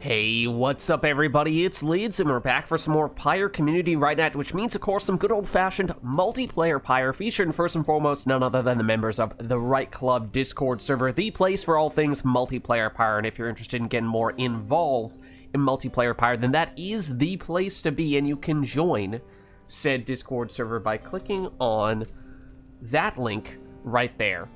Hey, what's up everybody, it's Vids, and we're back for some more Pyre Community RITE NITE, which means of course some good old-fashioned multiplayer Pyre, featuring first and foremost none other than the members of the RITE Club Discord server, the place for all things multiplayer Pyre. And if you're interested in getting more involved in multiplayer Pyre, then that is the place to be, and you can join said Discord server by clicking on that link right there.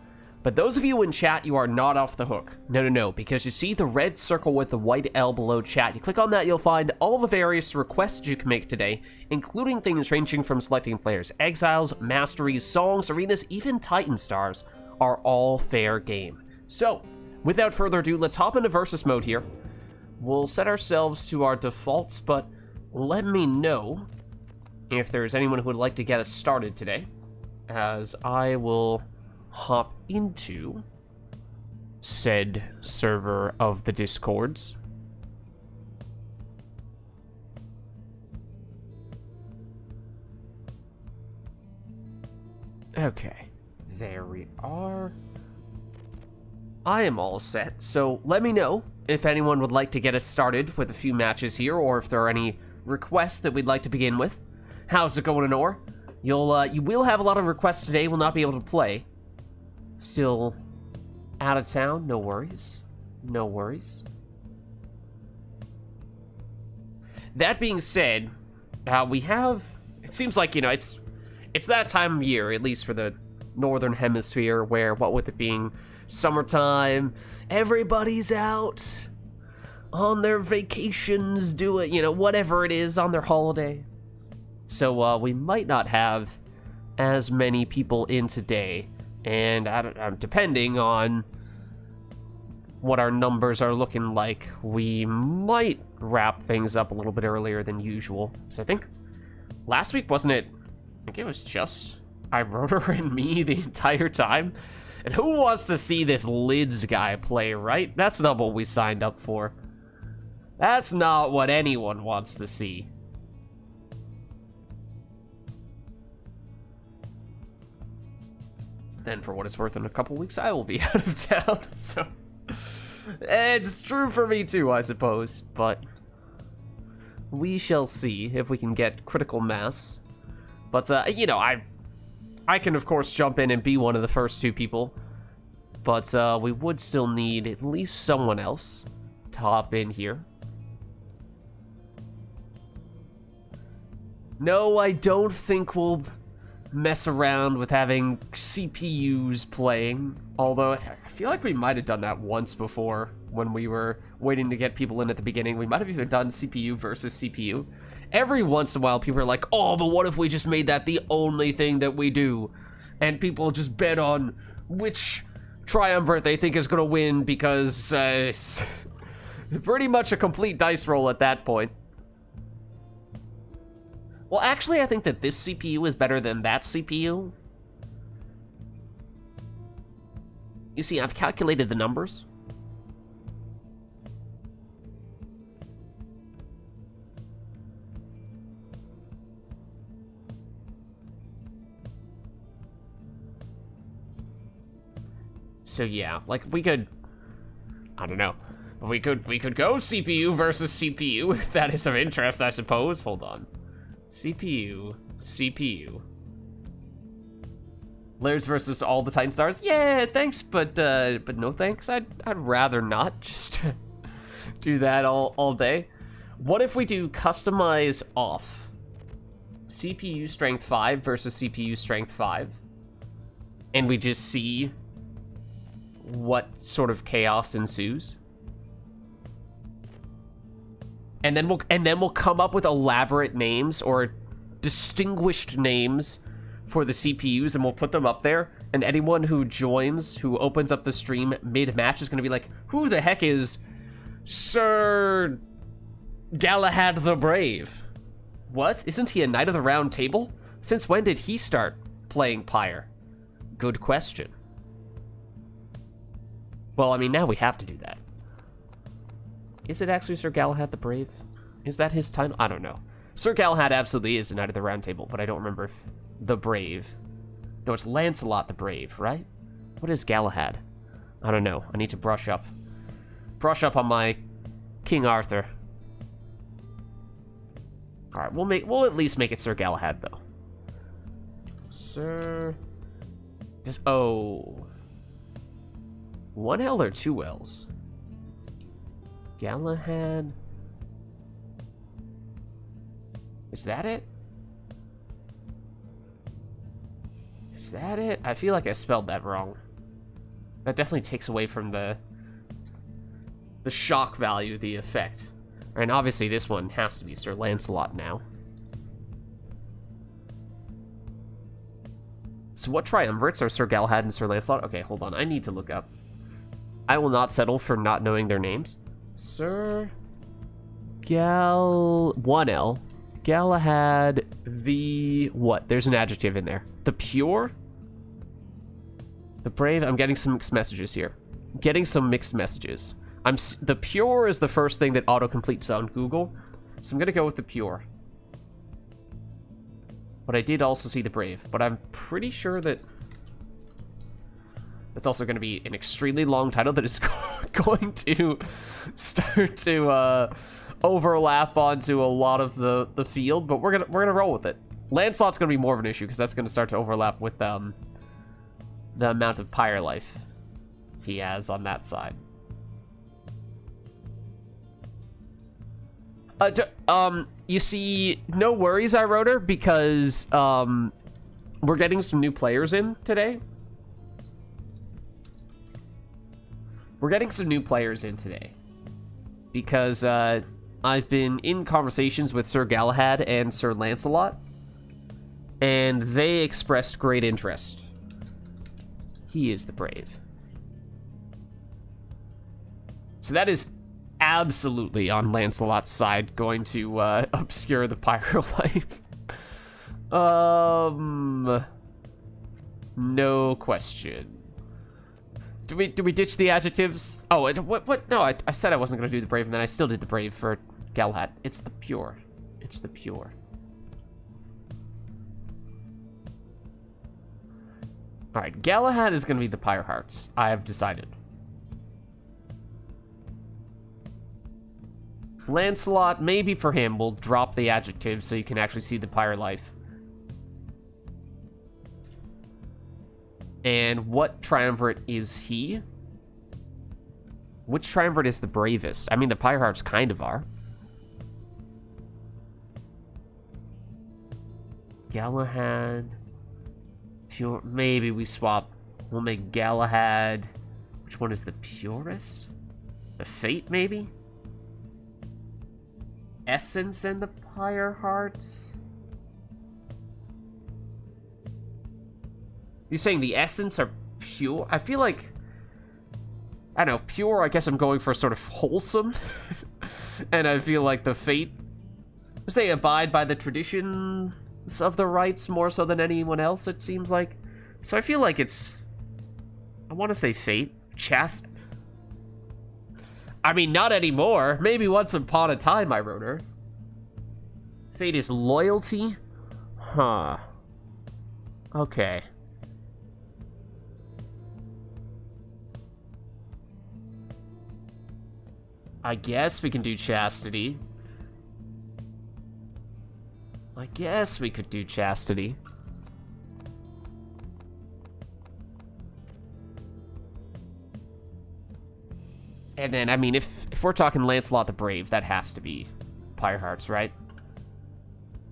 But those of you in chat, you are not off the hook. No, because you see the red circle with the white L below chat. You click on that, you'll find all the various requests you can make today, including things ranging from selecting players' exiles, masteries, songs, arenas, even Titan stars, are all fair game. So, without further ado, let's hop into versus mode here. We'll set ourselves to our defaults, but let me know if there's anyone who would like to get us started today, as I will hop into said server of the Discords. Okay, there we are. I am all set, so let me know if anyone would like to get us started with a few matches here, or if there are any requests that we'd like to begin with. How's it going, Anor? You will have a lot of requests today, will not be able to play. Still out of town, no worries. No worries. That being said, we have, it seems like, you know, it's that time of year, at least for the Northern Hemisphere, where, what with it being summertime, everybody's out on their vacations, doing, you know, whatever it is, on their holiday. So, we might not have as many people in today. And depending on what our numbers are looking like, we might wrap things up a little bit earlier than usual. So I think last week, wasn't it? I think it was just Irona and me the entire time. And who wants to see this Lids guy play, right? That's not what we signed up for. That's not what anyone wants to see. Then, for what it's worth, in a couple weeks, I will be out of town, so it's true for me too, I suppose, but we shall see if we can get critical mass. But, you know, I can, of course, jump in and be one of the first two people, but we would still need at least someone else to hop in here. No, I don't think we'll mess around with having CPUs playing, although I feel like we might have done that once before when we were waiting to get people in at the beginning. We might have even done CPU versus CPU. Every once in a while people are like, oh, but what if we just made that the only thing that we do, and people just bet on which triumvirate they think is going to win, because it's pretty much a complete dice roll at that point. Well, actually, I think that this CPU is better than that CPU. You see, I've calculated the numbers. So yeah, like we could, I don't know, we could go CPU versus CPU if that is of interest, I suppose. Hold on. CPU. Lairs versus all the Titan stars. Yeah, thanks, but no thanks. I'd rather not just do that all day. What if we do customize off? CPU strength 5 versus CPU strength 5, and we just see what sort of chaos ensues. And then we'll come up with elaborate names or distinguished names for the CPUs, and we'll put them up there. And anyone who joins, who opens up the stream mid-match, is going to be like, who the heck is Sir Galahad the Brave? What? Isn't he a Knight of the Round Table? Since when did he start playing Pyre? Good question. Well, I mean, now we have to do that. Is it actually Sir Galahad the Brave? Is that his title? I don't know. Sir Galahad absolutely is a Knight of the Round Table, but I don't remember if the Brave. No, it's Lancelot the Brave, right? What is Galahad? I don't know. I need to brush up on my King Arthur. Alright, we'll at least make it Sir Galahad, though. Sir... Oh. 1 L or 2 L's? Galahad... Is that it? Is that it? I feel like I spelled that wrong. That definitely takes away from the shock value, the effect. And obviously this one has to be Sir Lancelot now. So what triumvirates are Sir Galahad and Sir Lancelot? Okay, hold on. I need to look up. I will not settle for not knowing their names. Sir... 1L. Galahad the... What? There's an adjective in there. The pure? The brave? I'm getting some mixed messages here. Getting some mixed messages. The pure is the first thing that autocompletes on Google, so I'm gonna go with the pure. But I did also see the brave, but I'm pretty sure that that's also gonna be an extremely long title that is going to start to overlap onto a lot of the field, but we're gonna roll with it. Lancelot's gonna be more of an issue because that's gonna start to overlap with the amount of Pyre life he has on that side. You see, no worries, I wrote her, because we're getting some new players in today. We're getting some new players in today because I've been in conversations with Sir Galahad and Sir Lancelot, and they expressed great interest. He is the brave. So that is absolutely on Lancelot's side going to obscure the Pyre life. No question. Do we ditch the adjectives? Oh, what? No, I said I wasn't going to do the brave, and then I still did the brave for Galahad. It's the pure. It's the pure. Alright, Galahad is going to be the Pyre Hearts. I have decided. Lancelot, maybe for him, we'll drop the adjective so you can actually see the Pyre life. And what triumvirate is he? Which triumvirate is the bravest? I mean, the Pyre Hearts kind of are. Galahad. Pure. Maybe we swap. We'll make Galahad. Which one is the purest? The Fate, maybe? Essence and the Pyre Hearts? You're saying the Essence are pure? I feel like... I don't know, pure, I guess I'm going for sort of wholesome. And I feel like the Fate... Because they abide by the traditions of the rites more so than anyone else, it seems like. So I feel like it's... I want to say Fate. I mean, not anymore. Maybe once upon a time I wrote her. Fate is loyalty? Huh. Okay. I guess we can do chastity. I guess we could do chastity. And then, I mean, if we're talking Lancelot the Brave, that has to be Pyre Hearts, right?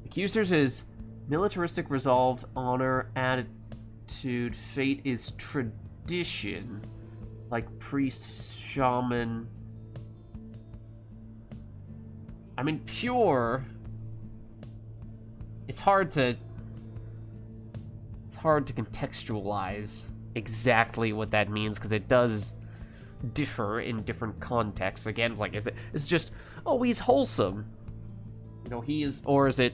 Accusers is militaristic, resolved, honor, attitude. Fate is tradition. Like priest, shaman. I mean, pure... It's hard to contextualize exactly what that means, because it does differ in different contexts. Again, it's like, it's just, oh, he's wholesome. You know, he is, or is it,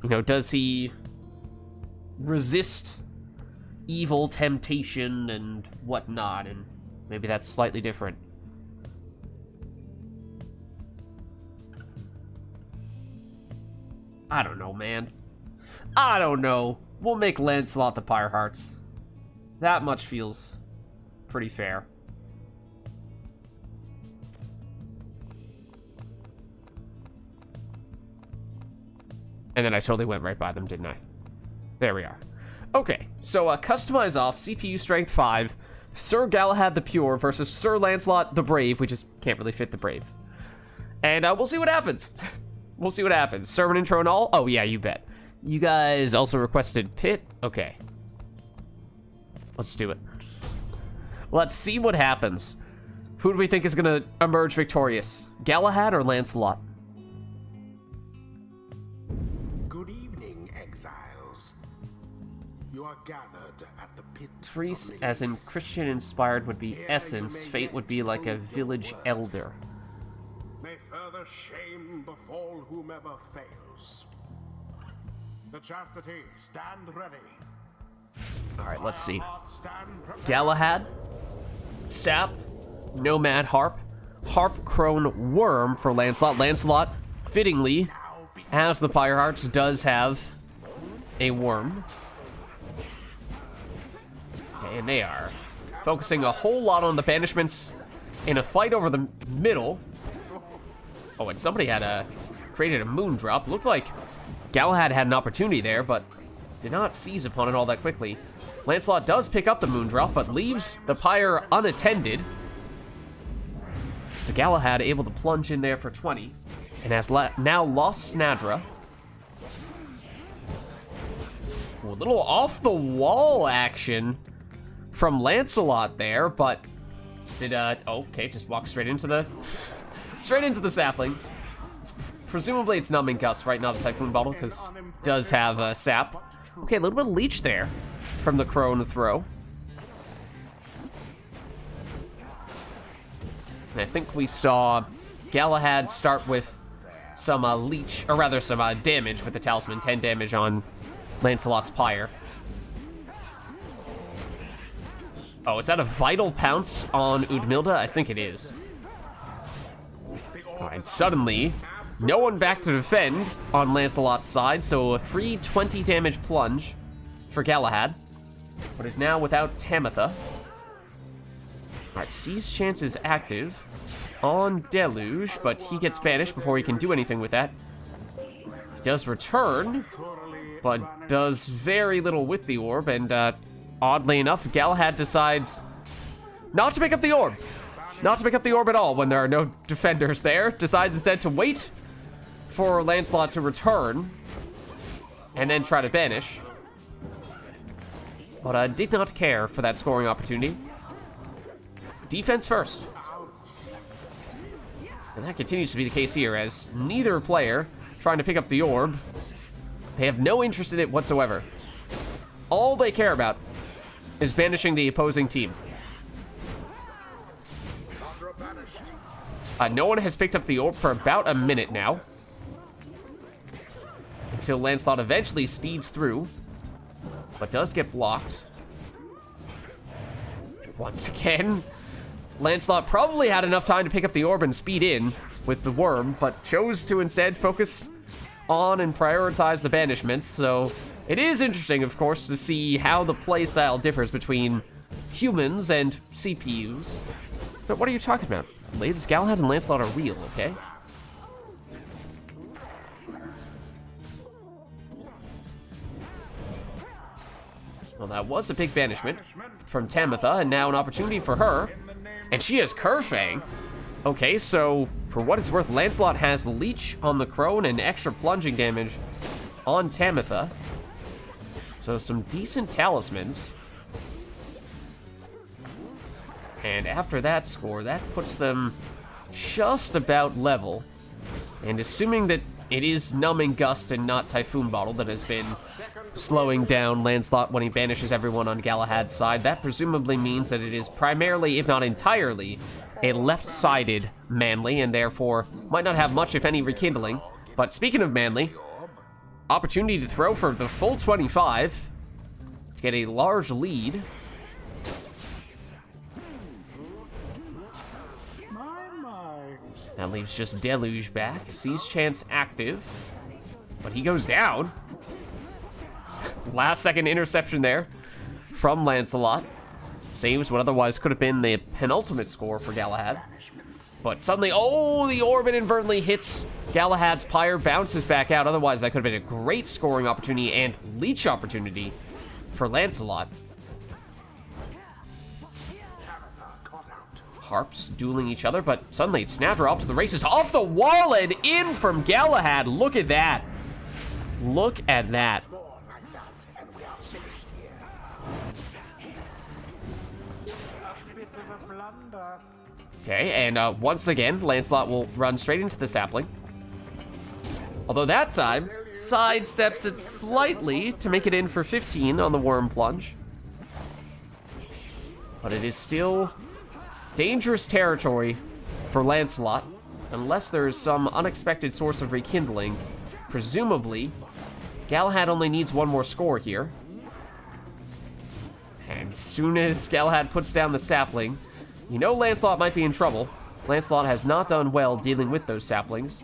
you know, does he resist evil, temptation, and whatnot? And maybe that's slightly different. I don't know, man. I don't know. We'll make Lancelot the Pyre Hearts. That much feels pretty fair. And then I totally went right by them, didn't I? There we are. Okay, so customize off, CPU strength 5, Sir Galahad the Pure versus Sir Lancelot the Brave. We just can't really fit the Brave. And we'll see what happens. We'll see what happens. Sermon intro and all? Oh, yeah, you bet. You guys also requested Pit? Okay. Let's do it. Let's see what happens. Who do we think is going to emerge victorious? Galahad or Lancelot? Good evening, exiles. You are gathered at the pit. Priest, as in Christian-inspired, would be essence. Fate would be like a village elder. May further shame befall whomever fails. The chastity, stand ready. All right, let's see. Stand prepared. Galahad, Sap, Nomad Harp, Harp Crone Worm for Lancelot. Lancelot, fittingly, as the Pyre Hearts, does have a worm. Okay, and they are focusing a whole lot on the banishments in a fight over the middle. Oh, and somebody had created a moon drop. Looked like Galahad had an opportunity there, but did not seize upon it all that quickly. Lancelot does pick up the moon drop, but leaves the Pyre unattended. So Galahad able to plunge in there for 20, and has now lost Snadra. Ooh, a little off-the-wall action from Lancelot there, but is it, okay, just walk straight into the sapling. Presumably it's Numbing Gust, right? Not a Typhoon Bottle, because it does have sap. Okay, a little bit of leech there from the Crone throw. And I think we saw Galahad start with some leech, or rather some damage with the Talisman. 10 damage on Lancelot's Pyre. Oh, is that a Vital Pounce on Udmilda? I think it is. Alright, suddenly, no one back to defend on Lancelot's side, so a free 20 damage plunge for Galahad, but is now without Tamitha. Alright, Seize Chance is active on Deluge, but he gets banished before he can do anything with that. He does return, but does very little with the orb, and oddly enough, Galahad decides not to pick up the orb. Not to pick up the orb at all when there are no defenders there. Decides instead to wait for Lancelot to return and then try to banish. But I did not care for that scoring opportunity. Defense first. And that continues to be the case here, as neither player trying to pick up the orb. They have no interest in it whatsoever. All they care about is banishing the opposing team. No one has picked up the orb for about a minute now, until Lancelot eventually speeds through, but does get blocked. Once again, Lancelot probably had enough time to pick up the orb and speed in with the worm, but chose to instead focus on and prioritize the banishments. So it is interesting, of course, to see how the playstyle differs between humans and CPUs. But what are you talking about? Lids, Galahad, and Lancelot are real, okay? Well, that was a big banishment from Tamitha, and now an opportunity for her. And she has Kerfang. Okay, so for what it's worth, Lancelot has the leech on the Crone and extra plunging damage on Tamitha. So some decent talismans. And after that score, that puts them just about level. And assuming that it is Numbing Gust and not Typhoon Bottle that has been slowing down Lancelot when he banishes everyone on Galahad's side, that presumably means that it is primarily, if not entirely, a left-sided Manly, and therefore might not have much, if any, rekindling. But speaking of Manly, opportunity to throw for the full 25 to get a large lead. That leaves just Deluge back. Seize Chance active, but he goes down. Last second interception there from Lancelot. Saves what otherwise could have been the penultimate score for Galahad. But suddenly, oh, the orb inadvertently hits Galahad's Pyre bounces back out. Otherwise, that could have been a great scoring opportunity and leech opportunity for Lancelot. Harps dueling each other, but suddenly it's Snapper off to the races. Off the wall and in from Galahad. Look at that. Look at that. Okay, and once again, Lancelot will run straight into the sapling. Although that time, sidesteps it slightly to make it in for 15 on the Worm Plunge. But it is still dangerous territory for Lancelot, unless there is some unexpected source of rekindling. Presumably, Galahad only needs one more score here. And as soon as Galahad puts down the sapling, you know Lancelot might be in trouble. Lancelot has not done well dealing with those saplings.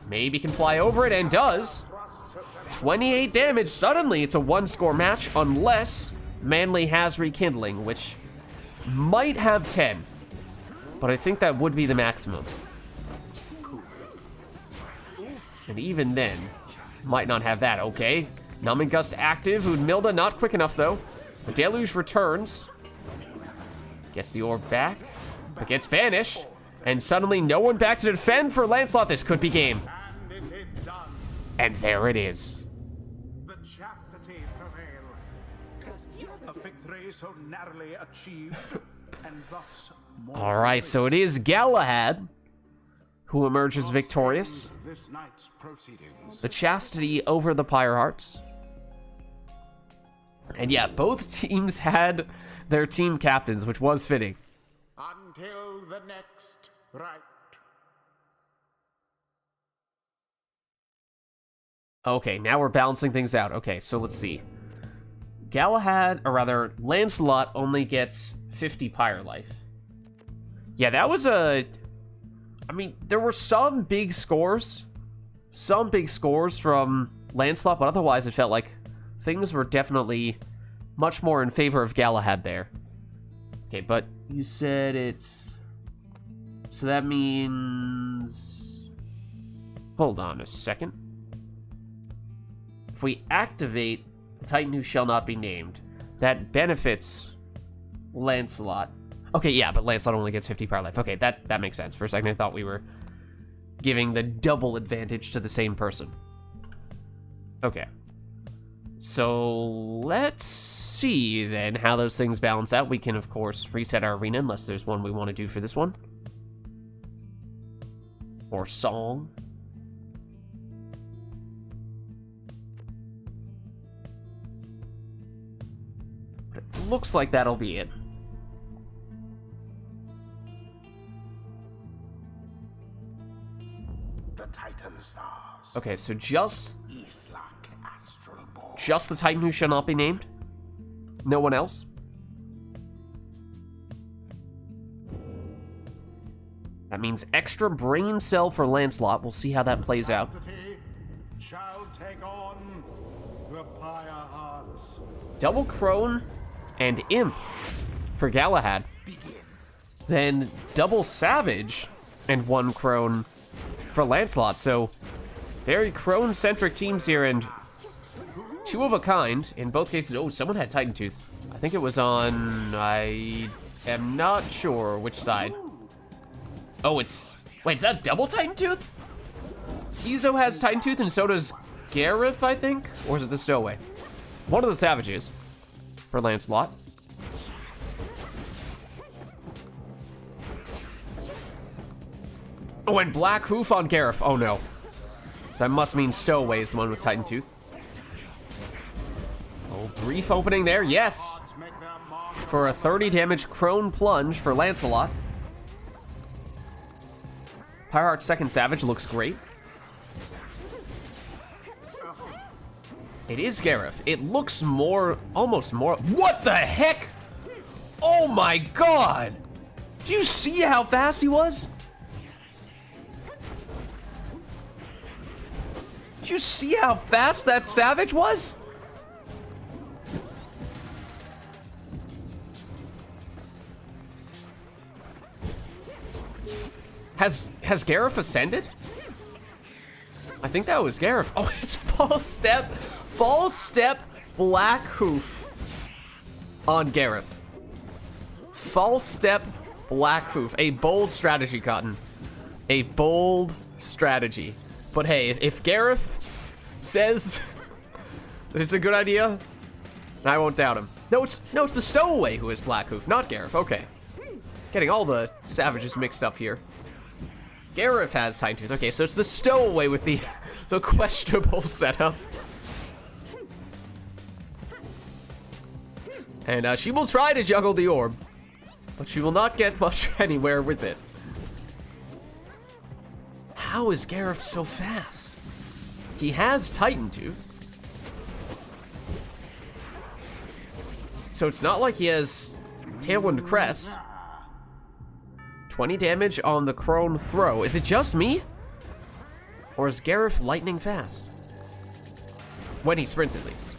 Maybe can fly over it, and does. 28 damage. Suddenly, it's a one-score match, unless Manly has rekindling, which might have 10. But I think that would be the maximum. And even then, might not have that. Okay. Numbing Gust active. Udmilda not quick enough, though. The Deluge returns. Gets the orb back, but gets banished. And suddenly no one back to defend for Lancelot. This could be game. And it is done. And there it is. The chastity prevail. A victory so narrowly achieved, and thus more. All right, so it is Galahad who emerges victorious. This night's proceedings. The chastity over the Pyre Hearts. And yeah, both teams had their team captains, which was fitting. Until the next rite. Okay, now we're balancing things out. Okay, so let's see. Galahad, or rather, Lancelot only gets 50 Pyre life. Yeah, that was a... I mean, there were some big scores. Some big scores from Lancelot, but otherwise it felt like things were definitely much more in favor of Galahad there. Okay, but you said it's... So that means... Hold on a second. If we activate the Titan who shall not be named, that benefits Lancelot. Okay, yeah, but Lancelot only gets 50 Pyre life. Okay, that makes sense. For a second, I thought we were giving the double advantage to the same person. Okay. So let's see then how those things balance out. We can, of course, reset our arena unless there's one we want to do for this one. Or song. But it looks like that'll be it. The Titan stars. Okay, so just Astral ball. the Titan who shall not be named? No one else? That means extra brain cell for Lancelot. We'll see how that plays out. Chastity shall take on the Pyre Hearts. Double Crone and Imp for Galahad. Begin. Then double Savage and one Crone for Lancelot. So very Crone-centric teams here, and two of a kind in both cases. Oh, someone had Titan Tooth. I think it was on... I am not sure which side. Oh, it's... Wait, is that double Titan Tooth? Tizo has Titan Tooth and so does Gareth, I think? Or is it the Stowaway? One of the Savages for Lancelot. Oh, and Black Hoof on Gareth. Oh, no. So that must mean Stowaway is the one with Titan Tooth. Oh, brief opening there. Yes! Make their mark. For a 30 damage Crone Plunge for Lancelot. Pyreheart's second Savage looks great. It is Gareth. It looks more, almost more... What the heck? Oh my god! Do you see how fast he was? Did you see how fast that Savage was? Has Gareth ascended? I think that was Gareth. Oh, it's false step, black hoof on Gareth. False step, black hoof. A bold strategy, Cotton. A bold strategy. But hey, if Gareth says that it's a good idea, I won't doubt him. No, it's the stowaway who is black hoof, not Gareth. Okay. Getting all the savages mixed up here. Gareth has Titan Tooth. Okay, so it's the stowaway with the questionable setup. And she will try to juggle the orb, but she will not get much anywhere with it. How is Gareth so fast? He has Titan Tooth. So it's not like he has Tailwind Crest. 20 damage on the Crone Throw. Is it just me? Or is Gareth lightning fast? When he sprints, at least.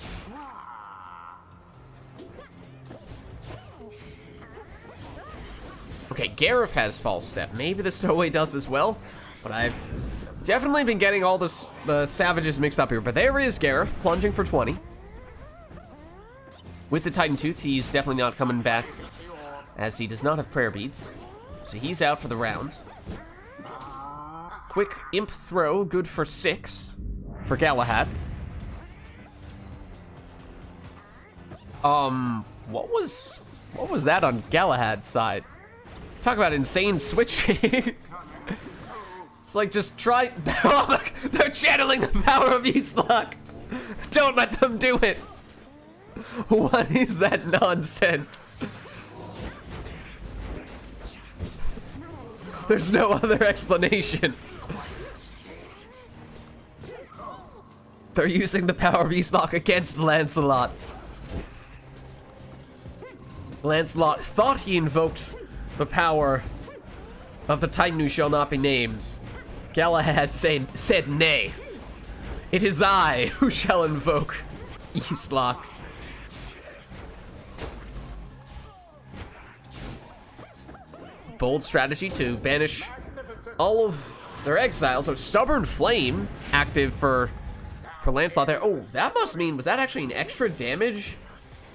Okay, Gareth has False Step. Maybe the Stowaway does as well. But I've definitely been getting all the savages mixed up here. But there is Gareth, plunging for 20. With the Titan Tooth, he's definitely not coming back, as he does not have prayer beads. So he's out for the round. Quick imp throw, good for 6 for Galahad. What was that on Galahad's side? Talk about insane switching. It's like, just try. They're channeling the power of Eastlock. Don't let them do it. What is that nonsense? There's no other explanation. They're using the power of Eastlock against Lancelot. Lancelot thought he invoked the power of the Titan who shall not be named. Galahad said nay. It is I who shall invoke Eastlock. Bold strategy to banish all of their exiles. So Stubborn Flame active for Lancelot there. Oh, that must mean, was that actually an extra damage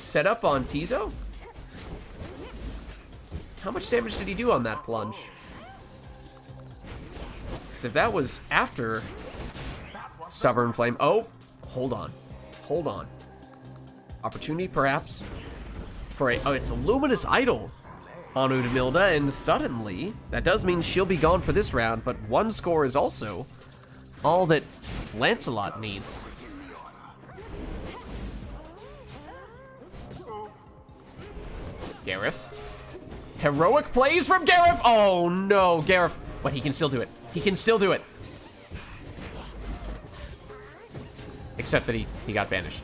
set up on Tizo? How much damage did he do on that plunge? Because if that was after Stubborn Flame, oh, hold on. Opportunity perhaps for a, oh, it's a Luminous Idol on Udamilda, and suddenly, that does mean she'll be gone for this round, but one score is also all that Lancelot needs. Gareth. Heroic plays from Gareth! Oh no, Gareth. But he can still do it. He can still do it. Except that he got banished.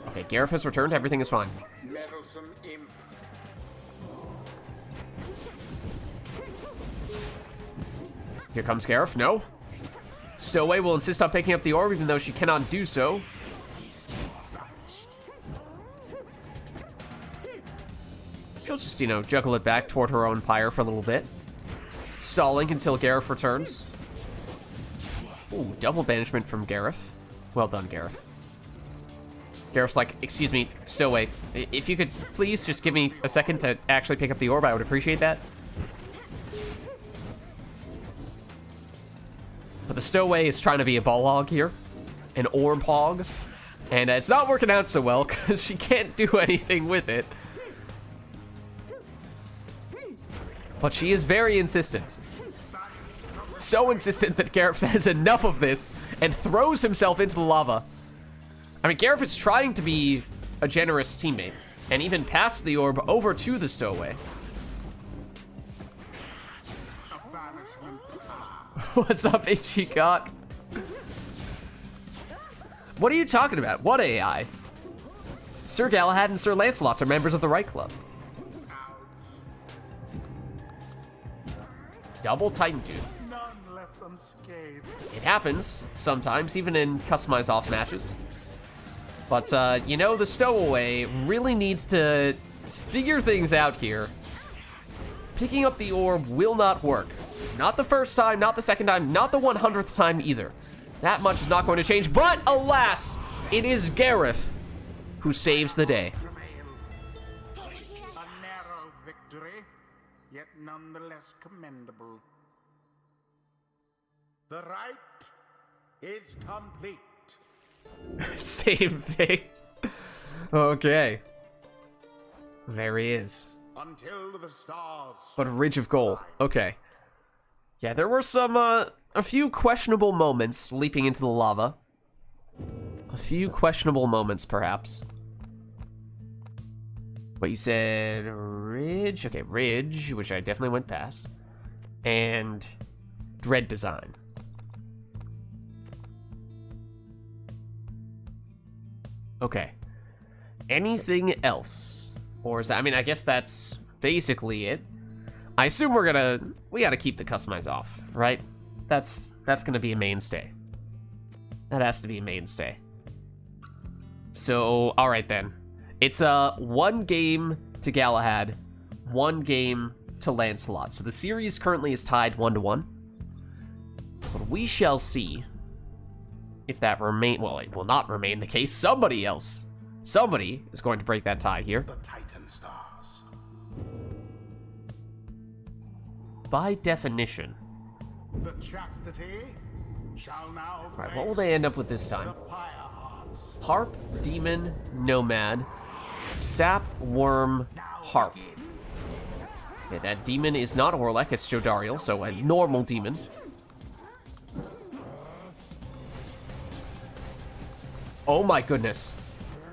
Okay, Gareth has returned. Everything is fine. Meddlesome imp. Here comes Gareth. No. Stowaway will insist on picking up the orb, even though she cannot do so. She'll just, you know, juggle it back toward her own pyre for a little bit. Stalling until Gareth returns. Ooh, double banishment from Gareth. Well done, Gareth. Gareth's like, excuse me, Stowaway, if you could please just give me a second to actually pick up the orb, I would appreciate that. But the Stowaway is trying to be a ball hog here. An orb hog. And it's not working out so well, because she can't do anything with it. But she is very insistent. So insistent that Gareth says enough of this, and throws himself into the lava. I mean, Gareth is trying to be a generous teammate, and even pass the orb over to the Stowaway. What's up, Ichikok? What are you talking about? What AI? Sir Galahad and Sir Lancelot are members of the RITE Club. Double Titan Tooth. None left unscathed. It happens sometimes, even in customized off matches. But, you know, the Stowaway really needs to figure things out here. Picking up the orb will not work. Not the first time, not the second time, not the 100th time either. That much is not going to change, but alas, it is Gareth who saves the day. A narrow victory, yet nonetheless commendable. The rite is complete. Same thing. Okay. There he is. Until the stars. But a ridge of gold. Okay. Yeah, there were some, a few questionable moments leaping into the lava. A few questionable moments, perhaps. What you said, ridge? Okay, ridge, which I definitely went past. And dread design. Okay. Anything else? Or is that, I mean, I guess that's basically it. I assume we gotta keep the customize off, right? That's gonna be a mainstay. That has to be a mainstay. So, alright then. It's one game to Galahad, one game to Lancelot. So the series currently is tied 1-1. But we shall see if that well, it will not remain the case. Somebody is going to break that tie here. The Titan stars. By definition. The chastity shall now Alright, what will they end up with this time? the Pyre hearts. Harp, Demon, Nomad, Sap, Worm, Harp. Okay, that Demon is not Orlek, it's Jodariel, so a normal Demon. Oh my goodness.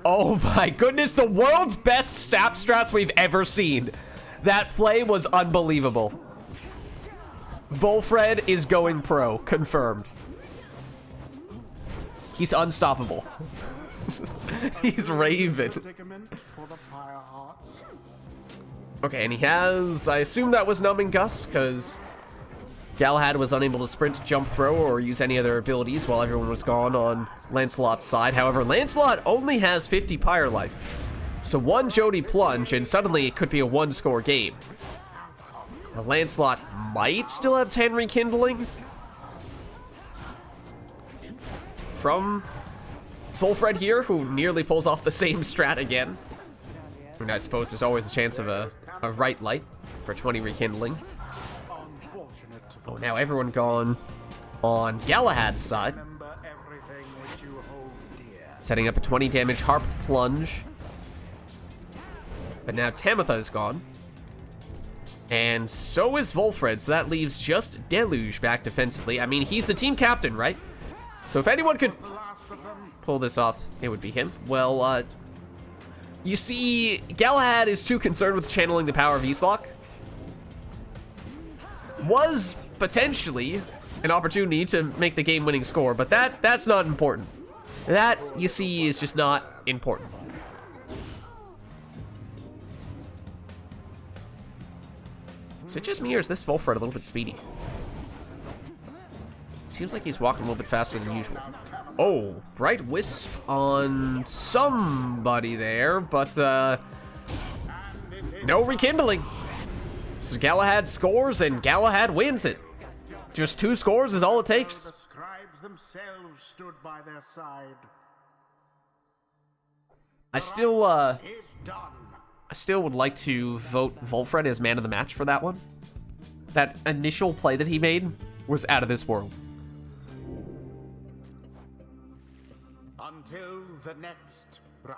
Oh my goodness, the world's best Sap strats we've ever seen. That play was unbelievable. Volfred is going pro, confirmed. He's unstoppable. He's Raven. Predicament for the Pyre hearts. Okay, and he has, I assume that was Numbing Gust, because Galahad was unable to sprint, jump, throw, or use any other abilities while everyone was gone on Lancelot's side. However, Lancelot only has 50 Pyre life. So one Jody plunge, and suddenly it could be a one-score game. Now, Lancelot might still have 10 rekindling from Volfred here, who nearly pulls off the same strat again. And I suppose there's always a chance of a RITE Light for 20 rekindling. Unfortunate Oh, for now everyone gone on Galahad's side. remember everything which you hold dear. Setting up a 20 damage Harp Plunge. But now Tamitha's gone. And so is Volfred, so that leaves just Deluge back defensively. I mean, he's the team captain, right? So if anyone could The last of them. pull this off, it would be him. Well, you see, Galahad is too concerned with channeling the power of Eastlock. Was potentially an opportunity to make the game-winning score, but that's not important. That, you see, is just not important. Is it just me, or is this Volfred a little bit speedy? Seems like he's walking a little bit faster than usual. Oh, Bright Wisp on somebody there, but no rekindling. So Galahad scores, and Galahad wins it. Just 2 scores is all it The takes. scribes themselves stood by their side. I still Is done. would like to vote Volfred as man of the match for that one. That initial play that he made was out of this world. Until the next rite.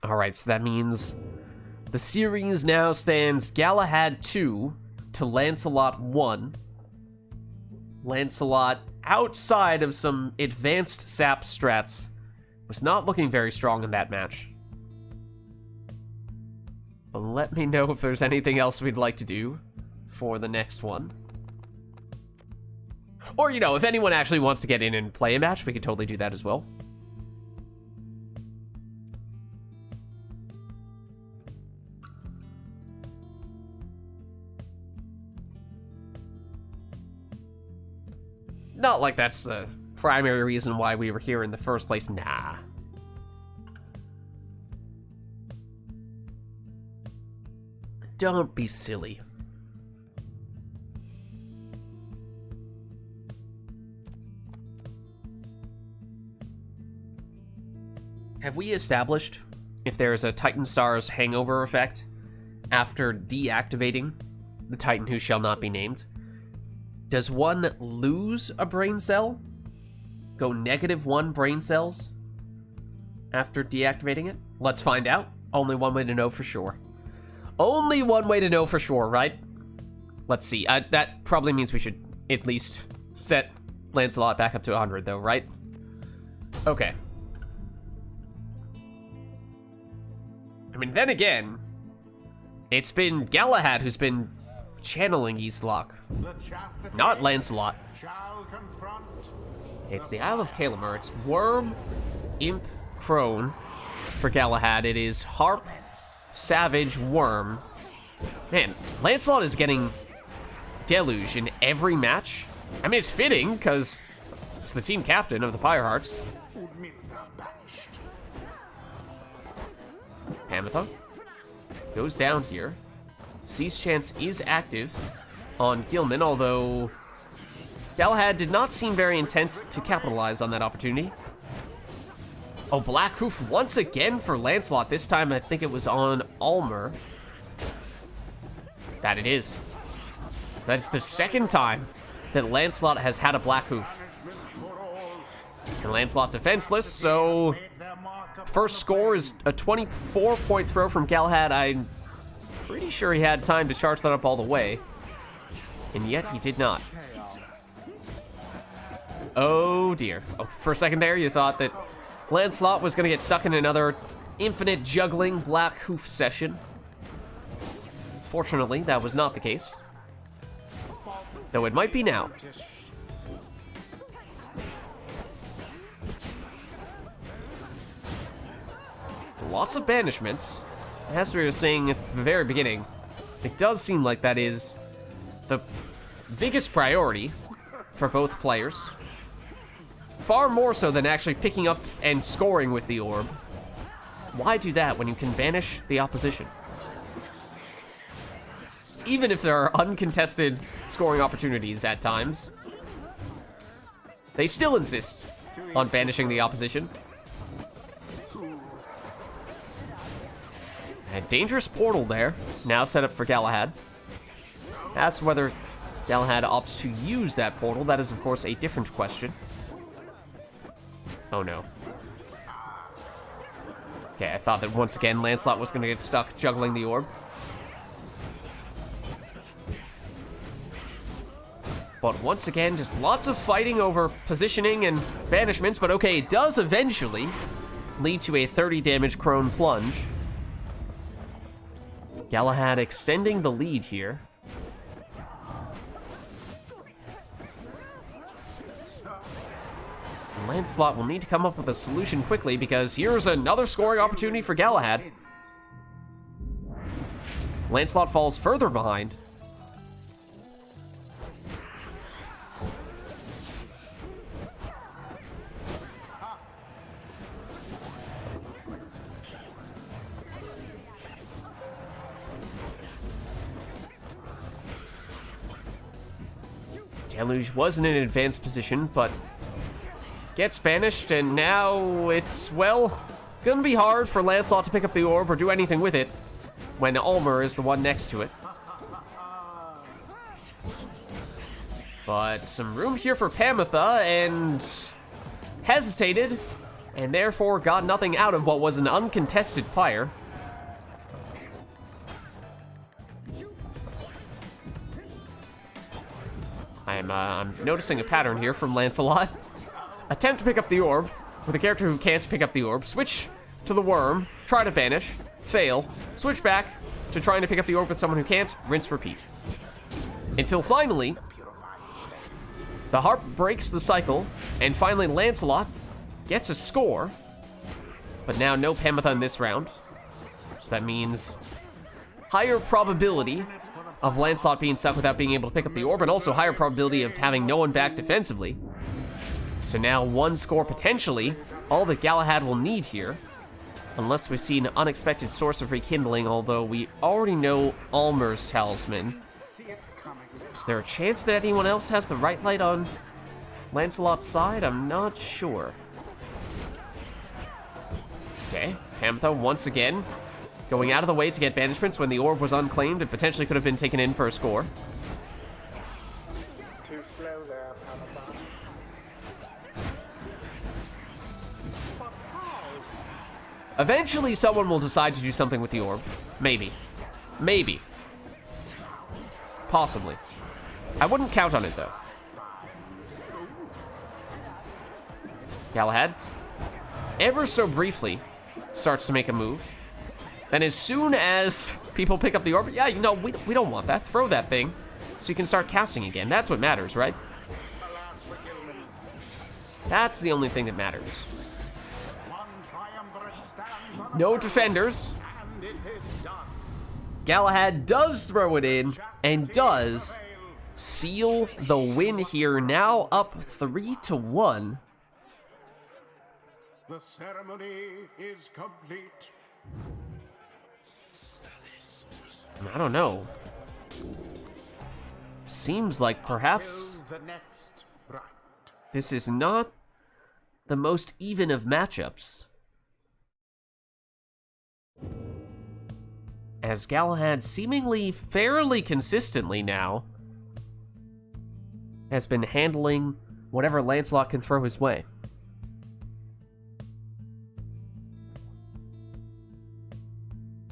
Alright, so that means the series now stands Galahad 2 to Lancelot 1. Lancelot, outside of some advanced sap strats, was not looking very strong in that match. But let me know if there's anything else we'd like to do for the next one. Or, you know, if anyone actually wants to get in and play a match, we could totally do that as well. Not like that's primary reason why we were here in the first place. Nah. Don't be silly. Have we established if there's a Titan Star's hangover effect after deactivating the Titan who shall not be named? Does one lose a brain cell? Go -1 brain cells after deactivating it? Let's find out. Only one way to know for sure. Only one way to know for sure, right? Let's see. That probably means we should at least set Lancelot back up to 100, though, right? Okay. I mean, then again, it's been Galahad who's been channeling Eastlock, not Lancelot. It's the Isle of Calamar. It's Worm, Imp, Crone. For Galahad, it is Harp, Savage, Worm. Man, Lancelot is getting Deluge in every match. I mean, it's fitting, because it's the team captain of the Pyre Hearts. Pamitha goes down here. Seize Chance is active on Gilman, although Galahad did not seem very intent to capitalize on that opportunity. Oh, Black Hoof once again for Lancelot. This time, I think it was on Almer. That it is. So that's the second time that Lancelot has had a Black Hoof. And Lancelot defenseless, so first score is a 24-point throw from Galahad. I'm pretty sure he had time to charge that up all the way, and yet he did not. Oh dear. Oh, for a second there, you thought that Lancelot was going to get stuck in another infinite juggling Black Hoof session. Fortunately, that was not the case. Though it might be now. Lots of banishments. As we were saying at the very beginning, it does seem like that is the biggest priority for both players. Far more so than actually picking up and scoring with the orb. Why do that when you can banish the opposition? Even if there are uncontested scoring opportunities at times, they still insist on banishing the opposition. A dangerous portal there, now set up for Galahad. As to whether Galahad opts to use that portal, that is of course a different question. Oh no. Okay, I thought that once again Lancelot was going to get stuck juggling the orb. But once again, just lots of fighting over positioning and banishments, but okay, it does eventually lead to a 30 damage Crone plunge. Galahad extending the lead here. Lancelot will need to come up with a solution quickly because here's another scoring opportunity for Galahad. Lancelot falls further behind. Deluge was in an advanced position, but gets banished, and now it's, well, gonna be hard for Lancelot to pick up the orb or do anything with it when Almer is the one next to it. But some room here for Pamitha, and hesitated, and therefore got nothing out of what was an uncontested Pyre. I'm noticing a pattern here from Lancelot. Attempt to pick up the orb with a character who can't pick up the orb. Switch to the worm, try to banish, fail, switch back to trying to pick up the orb with someone who can't, rinse, repeat. Until finally, the harp breaks the cycle, and finally Lancelot gets a score. But now no Pamitha in this round. So that means higher probability of Lancelot being stuck without being able to pick up the orb, and also higher probability of having no one back defensively. So now one score potentially, all that Galahad will need here. Unless we see an unexpected source of rekindling, although we already know Almer's talisman. Is there a chance that anyone else has the right light on Lancelot's side? I'm not sure. Okay, Hamtha once again going out of the way to get banishments when the orb was unclaimed and potentially could have been taken in for a score. Too slow there, Panathon. Eventually, someone will decide to do something with the orb. Maybe. Maybe. Possibly. I wouldn't count on it, though. Galahad, ever so briefly, starts to make a move. Then as soon as people pick up the orb, yeah, you know, we don't want that. Throw that thing so you can start casting again. That's what matters, right? That's the only thing that matters. No defenders. Galahad does throw it in and does seal the win here, now up 3-1. The ceremony is complete. I don't know. Seems like perhaps The next rite. this is not the most even of matchups. As Galahad seemingly fairly consistently now has been handling whatever Lancelot can throw his way.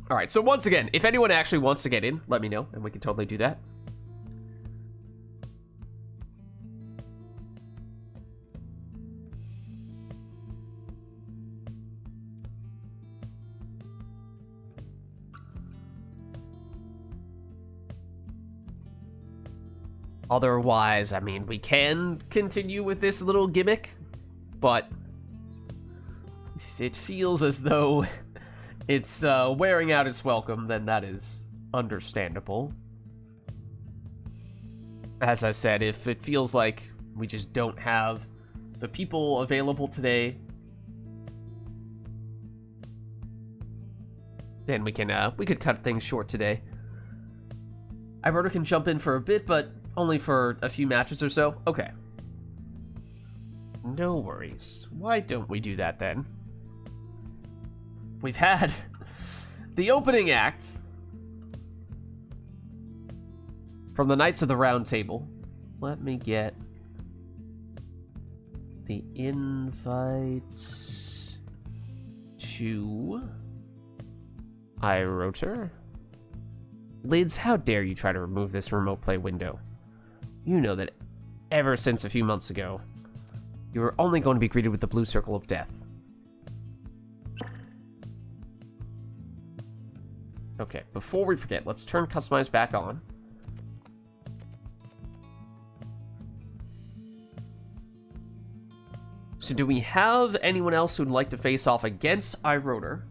Alright, so once again, if anyone actually wants to get in, let me know, and we can totally do that. Otherwise, I mean, we can continue with this little gimmick, but if it feels as though it's wearing out its welcome, then that is understandable. As I said, if it feels like we just don't have the people available today, then we could cut things short today. Iroda can jump in for a bit, but only for a few matches or so? Okay. No worries. Why don't we do that then? We've had the opening act from the Knights of the Round Table. Let me get the invite to iRotor. Lids, how dare you try to remove this remote play window? You know that ever since a few months ago, you were only going to be greeted with the blue circle of death. Okay, before we forget, let's turn Customize back on. So do we have anyone else who'd like to face off against iRotor?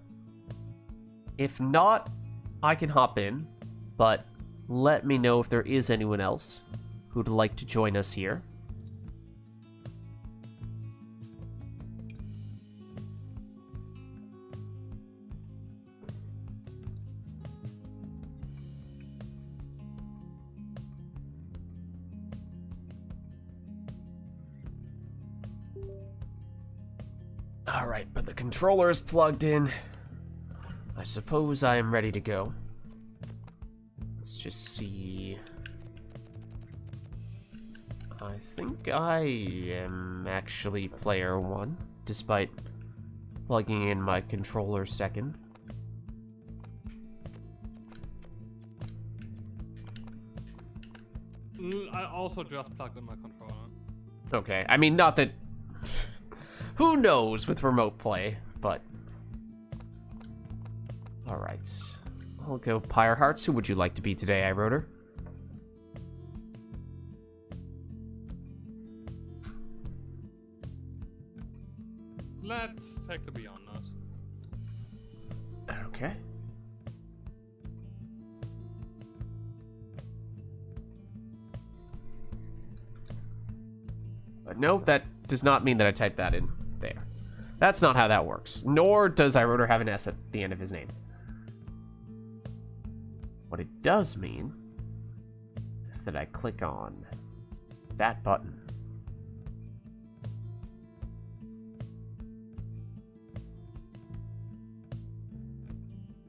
If not, I can hop in, but let me know if there is anyone else who'd like to join us here. Alright, but the controller is plugged in. I suppose I am ready to go. Let's just see. I think I am actually player 1, despite plugging in my controller second. I also just plugged in my controller. Okay, I mean, not that... Who knows with remote play, but... Alright. I'll go Pyre Hearts. Who would you like to be today, iRotor? Let's take the Beyond Nose. Okay. But no, that does not mean that I typed that in there. That's not how that works. Nor does iRotor have an S at the end of his name. What it does mean is that I click on that button.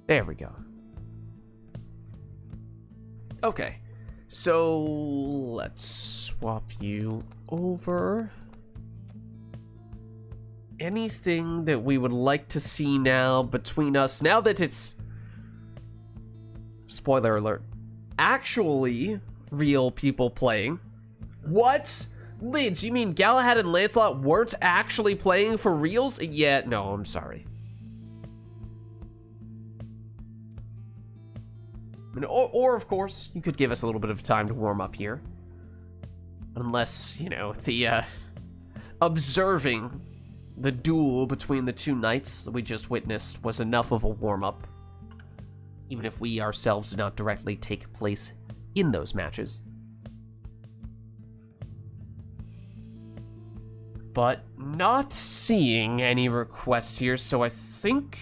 There we go. Okay, so let's swap you over. Anything that we would like to see now between us, now that it's, spoiler alert, actually real people playing? What? Lids, you mean Galahad and Lancelot weren't actually playing for reals? Yeah, no, I'm sorry. Or, of course, you could give us a little bit of time to warm up here. Unless, you know, the, observing the duel between the two knights that we just witnessed was enough of a warm-up. Even if we ourselves do not directly take place in those matches. But not seeing any requests here, so I think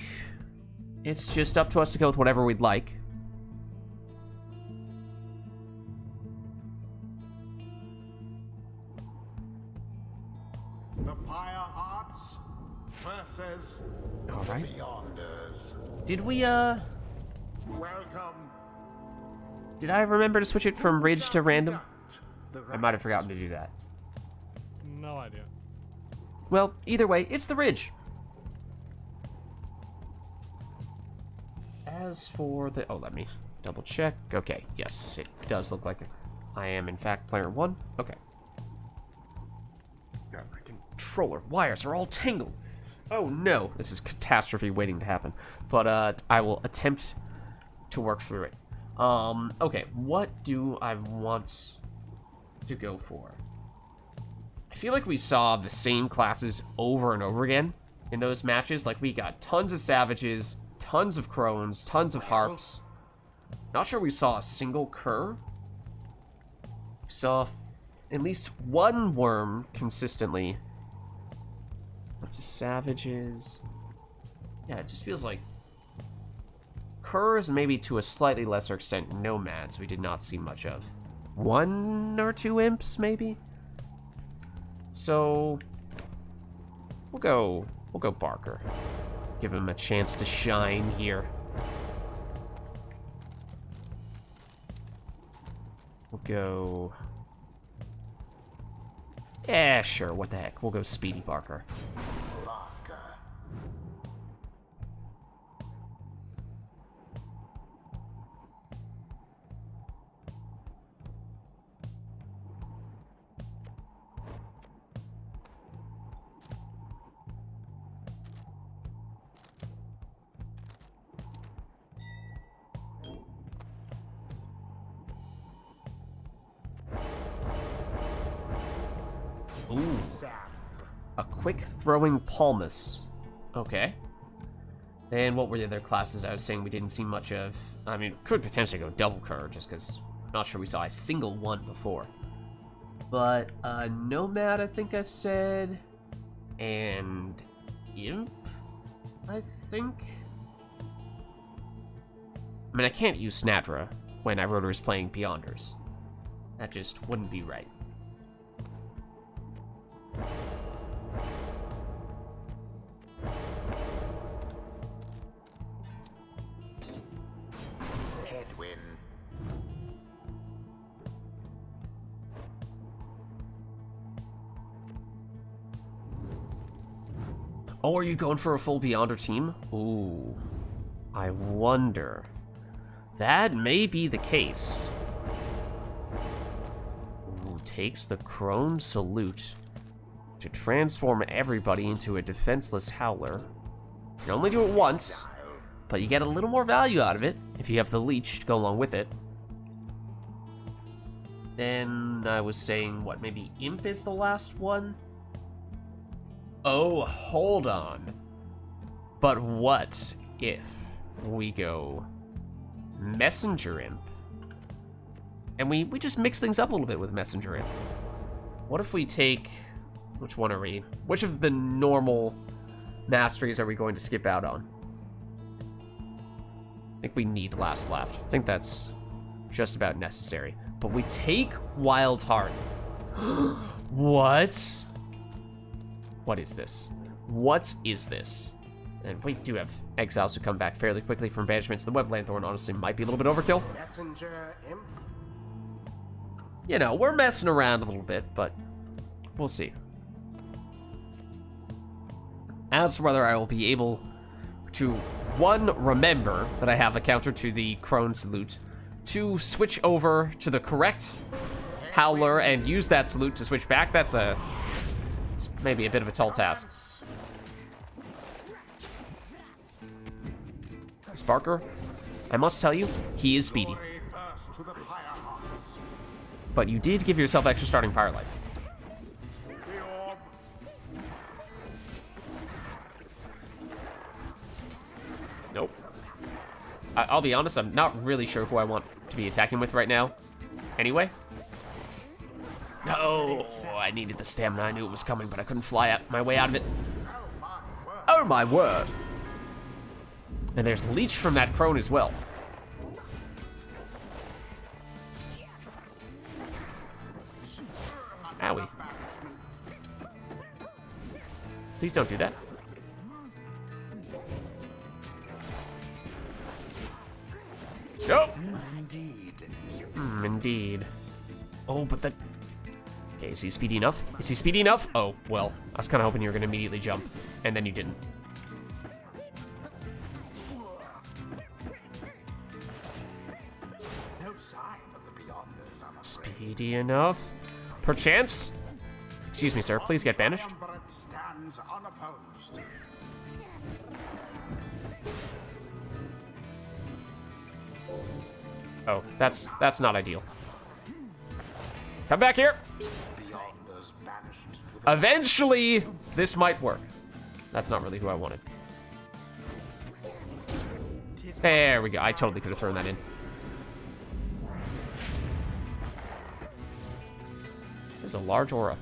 it's just up to us to go with whatever we'd like. The Pyre Arts versus All right. the Beyonders. Did we, Welcome. did I remember to switch it from Ridge to random? The I might have rites. forgotten to do that. No idea. Well, either way, it's the Ridge. As for the... Oh, let me double check. Okay, yes, it does look like I am, in fact, player 1. Okay. God, my controller wires are all tangled. Oh, no. This is catastrophe waiting to happen. But, I will attempt to work through it. Okay, what do I want to go for? I feel like we saw the same classes over and over again in those matches. Like, we got tons of Savages, tons of Crones, tons of Harps. Not sure we saw a single Cur. We saw at least one Worm consistently. What's the Savages? Yeah, it just feels like Curs, maybe to a slightly lesser extent Nomads, we did not see much of. 1 or 2 Imps, maybe? So we'll go Barker. Give him a chance to shine here. We'll go... Yeah, sure, what the heck. We'll go Speedy Barker. Barker. Ooh, Zap. a quick throwing Palmus. Okay. And what were the other classes I was saying we didn't see much of? I mean, could potentially go double Cur, just because I'm not sure we saw a single one before. But, Nomad, I think I said. And Imp, I think. I mean, I can't use Snadra when iRotor is playing Beyonders. That just wouldn't be right. Headwind. Oh, are you going for a full Beyonder team? Ooh. I wonder. That may be the case. Ooh, takes the Chrome Salute to transform everybody into a defenseless Howler. You can only do it once, but you get a little more value out of it if you have the Leech to go along with it. Then I was saying, what, maybe Imp is the last one? Oh, hold on. But what if we go Messenger Imp? And we just mix things up a little bit with Messenger Imp. What if we take Which one are we? Which of the normal masteries are we going to skip out on? I think we need Last Laugh. I think that's just about necessary. But we take Wild Heart. What? What is this? What is this? And we do have exiles who come back fairly quickly from banishments. The Web Lanthorn honestly might be a little bit overkill. Messenger imp. You know, we're messing around a little bit, but we'll see. As for whether I will be able to, one, remember that I have a counter to the Crone's Loot, two, switch over to the correct Howler and use that salute to switch back, it's maybe a bit of a tall task. This Barker, I must tell you, he is speedy. First to the Pyre hearts. But you did give yourself extra starting Pyre life. The orb. Nope. I'll be honest, I'm not really sure who I want to be attacking with right now. Anyway. No, I needed the stamina. I knew it was coming, but I couldn't fly out my way out of it. Oh my word. And there's leech from that crone as well. Owie. Please don't do that. Nope. Indeed. Indeed. Oh, but that... Okay, is he speedy enough? Is he speedy enough? Oh, well, I was kind of hoping you were going to immediately jump, and then you didn't. No sign of the Beyonders, I'm afraid. Speedy enough? Perchance? Excuse me, sir. Please get banished. Triumvirate stands unopposed. Oh, that's not ideal. Come back here. Beyonders banished to the Eventually, this might work. That's not really who I wanted. There we go. I totally could have thrown that in. There's a large aura.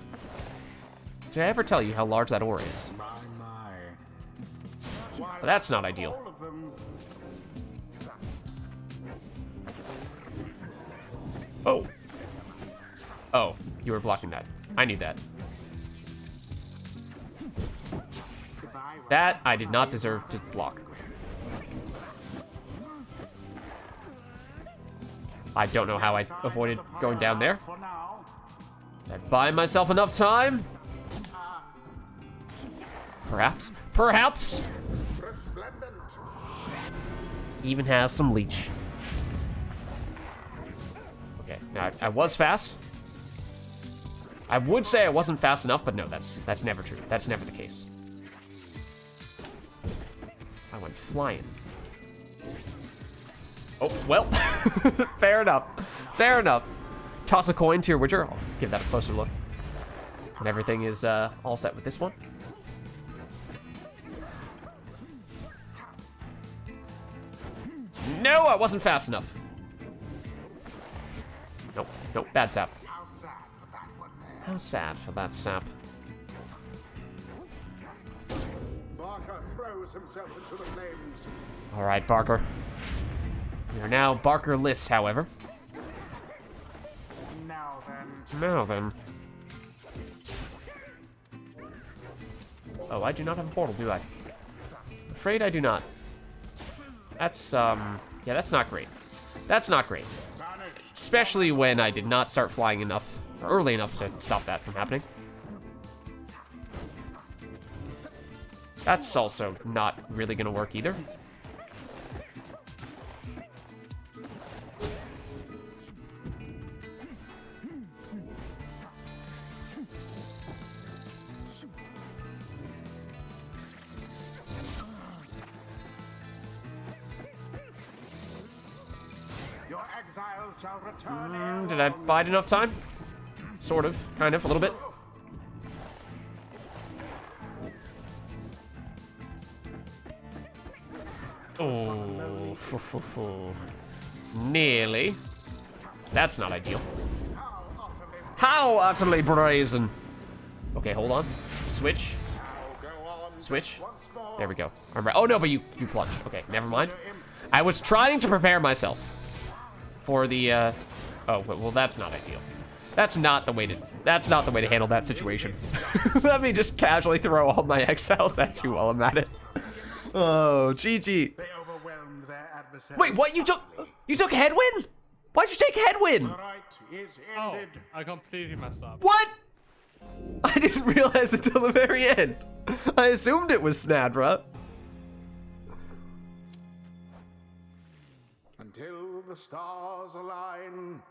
Did I ever tell you how large that aura is? my. Well, that's not ideal. All of them. Oh. Oh, you were blocking that. I knew that. That I did not deserve to block. I don't know how I avoided going down there. For now. Did I buy myself enough time? Perhaps. Perhaps. Resplendent. Even has some leech. Okay, now I was fast. I would say I wasn't fast enough, but no, that's never true. That's never the case. I went flying. Oh, well. Fair enough. Fair enough. Toss a coin to your Witcher. I'll give that a closer look. And everything is all set with this one. No, I wasn't fast enough. Nope, nope, bad sap. How sad for that one there. How sad for that sap. Barker throws himself into the flames. All right, Barker. We are now Barker-less, however. Now then. Now then. Oh, I do not have a portal, do I? Afraid I do not. That's, yeah, that's not great. That's not great. Banished. Especially when I did not start flying enough, or early enough to stop that from happening. That's also not really gonna work either. Your exiles shall return. Did I bide enough time? Sort of, kind of, a little bit. Oh, nearly. That's not ideal. How utterly brazen. Okay, hold on. Switch. Now go on Switch. once more. There we go. All right. Oh no, but you plunged. Okay, never mind. I was trying to prepare myself for the. Oh well, that's not ideal. That's not the way to handle that situation. Let me just casually throw all my exiles at you while I'm at it. Oh, GG. They overwhelmed their adversaries. Wait, what? You took headwind? Why'd you take headwind? The right is Oh, ended. I completely messed up. What? I didn't realize until the very end. I assumed it was Snadra. Until the stars align.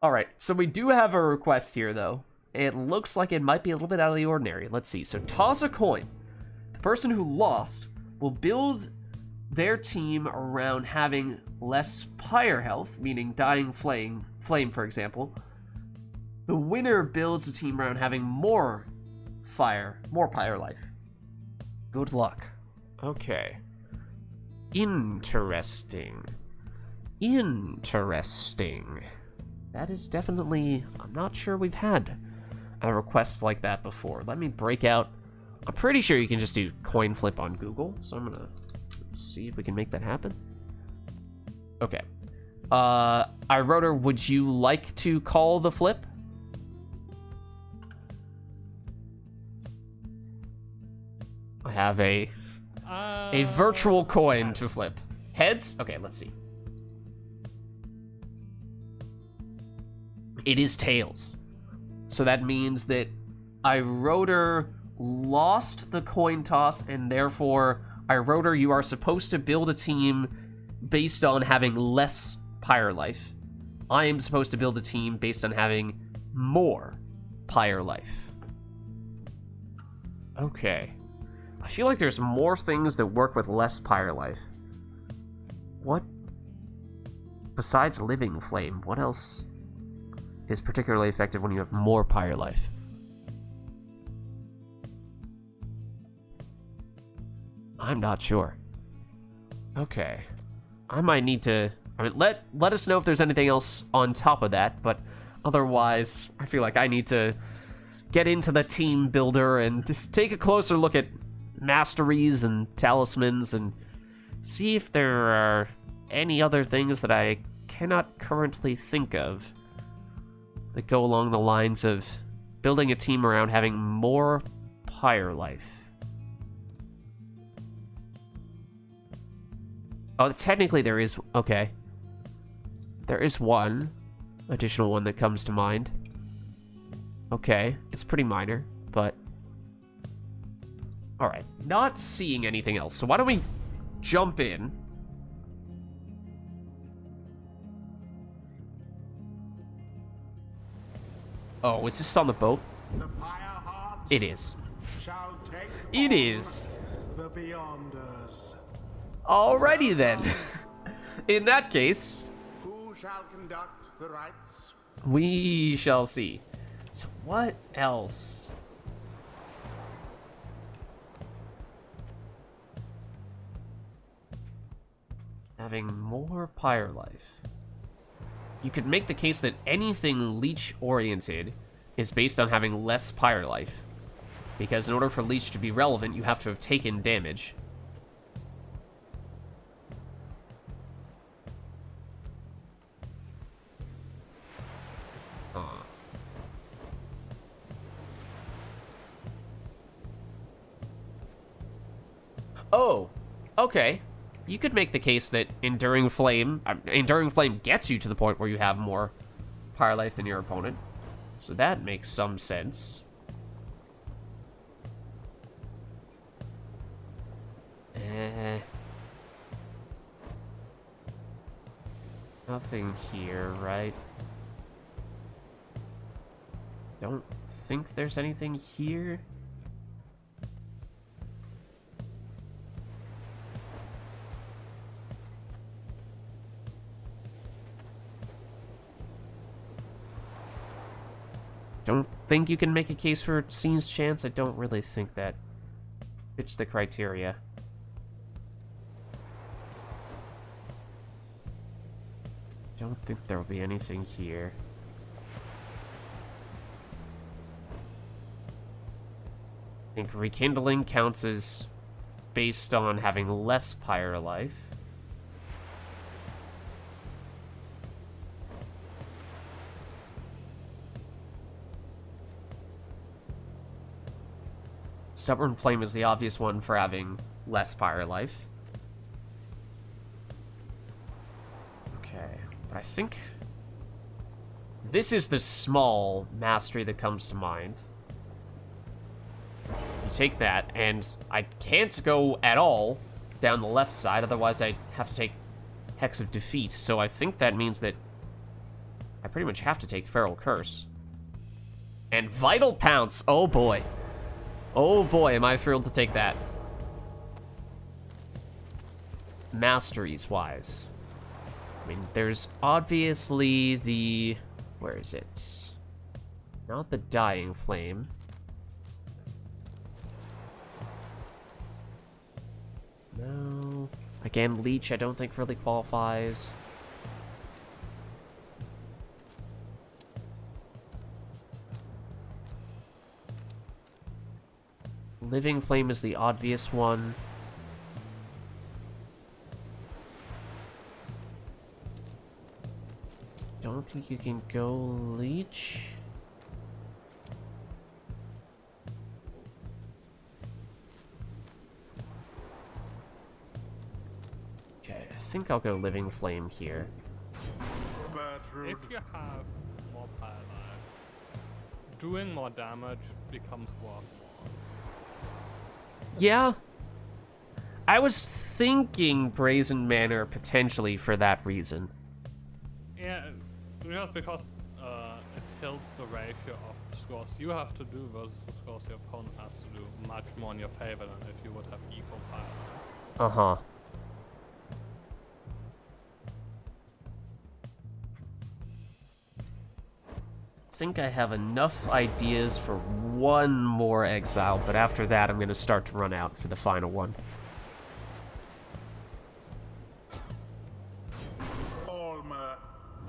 All right, so we do have a request here, though. It looks like it might be a little bit out of the ordinary. Let's see. So toss a coin. The person who lost will build their team around having less pyre health, meaning dying flame, for example. The winner builds a team around having more pyre life. Good luck. Okay. Interesting. That is definitely... I'm not sure we've had a request like that before. Let me break out... I'm pretty sure you can just do coin flip on Google, so I'm gonna see if we can make that happen. Okay. iRotor, would you like to call the flip? I have a virtual coin to flip. Heads? Okay, let's see. It is tails. So that means that iRotor lost the coin toss, and therefore, iRotor, you are supposed to build a team based on having less pyre life. I am supposed to build a team based on having more pyre life. Okay. I feel like there's more things that work with less pyre life. What? Besides Living Flame, what else is particularly effective when you have more pyre life? I'm not sure. Okay. I might need to... I mean, let us know if there's anything else on top of that, but otherwise, I feel like I need to get into the team builder and take a closer look at masteries and talismans and see if there are any other things that I cannot currently think of that go along the lines of building a team around having more pyre life. Oh, technically there is... Okay. There is one additional one that comes to mind. Okay, it's pretty minor, but... Alright, not seeing anything else, so why don't we jump in? Oh, is this on the boat? The Pyre Hearts It is. shall take It on is. the Beyonders. Alrighty then. In that case, Who shall conduct the rites? we shall see. So what else? Having more pyre life. You could make the case that anything leech-oriented is based on having less pyre life. Because in order for leech to be relevant, you have to have taken damage. Oh, okay. You could make the case that Enduring Flame gets you to the point where you have more pyre life than your opponent. So that makes some sense. Nothing here, right? Don't think there's anything here. Don't think you can make a case for Scene's Chance. I don't really think that fits the criteria. Don't think there will be anything here. think rekindling counts as based on having less pyre life. Stubborn Flame is the obvious one for having less pyre life. Okay, but I think this is the small mastery that comes to mind. You take that, and I can't go at all down the left side, otherwise I'd have to take Hex of Defeat, so I think that means that I pretty much have to take Feral Curse. And Vital Pounce, oh boy. Oh boy, am I thrilled to take that. Masteries-wise. I mean, there's obviously the... Where is it? Not the Dying Flame. No. Again, Leech I don't think really qualifies. Living Flame is the obvious one. Don't think you can go Leech. Okay, I think I'll go Living Flame here. If you have more pyre life, doing more damage becomes worth more. Yeah. I was thinking Brazen Manor potentially for that reason. Yeah, just because it tilts the ratio of scores you have to do versus the scores your opponent has to do much more in your favor than if you would have equal pyre life. Uh-huh. I think I have enough ideas for one more exile, but after that I'm going to start to run out for the final one.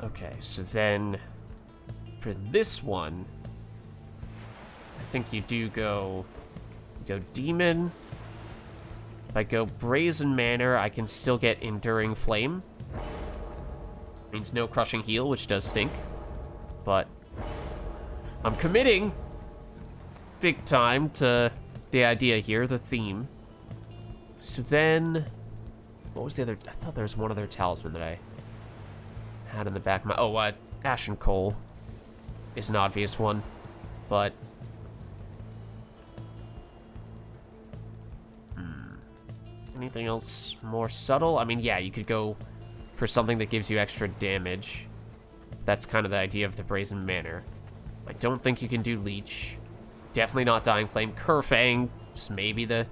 Okay, so then for this one, I think you do go Demon. If I go Brazen Manor, I can still get Enduring Flame. Means no Crushing Heal, which does stink. But I'm committing big time to the idea here, the theme. So then, what was the other? I thought there was one other talisman that I had in the back of my... Oh, Ashen Coal is an obvious one, but... Anything else more subtle? I mean, yeah, you could go for something that gives you extra damage. That's kind of the idea of the Brazen Manor. I don't think you can do Leech. Definitely not Dying Flame. Kerfang is maybe the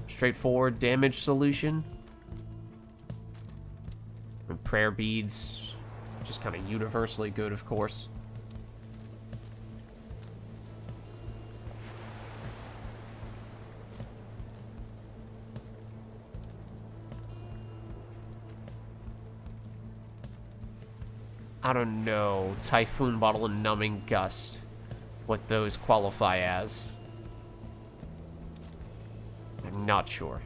straightforward damage solution. And Prayer Beads, just kind of universally good, of course. I don't know. Typhoon Bottle and Numbing Gust. What those qualify as. I'm not sure.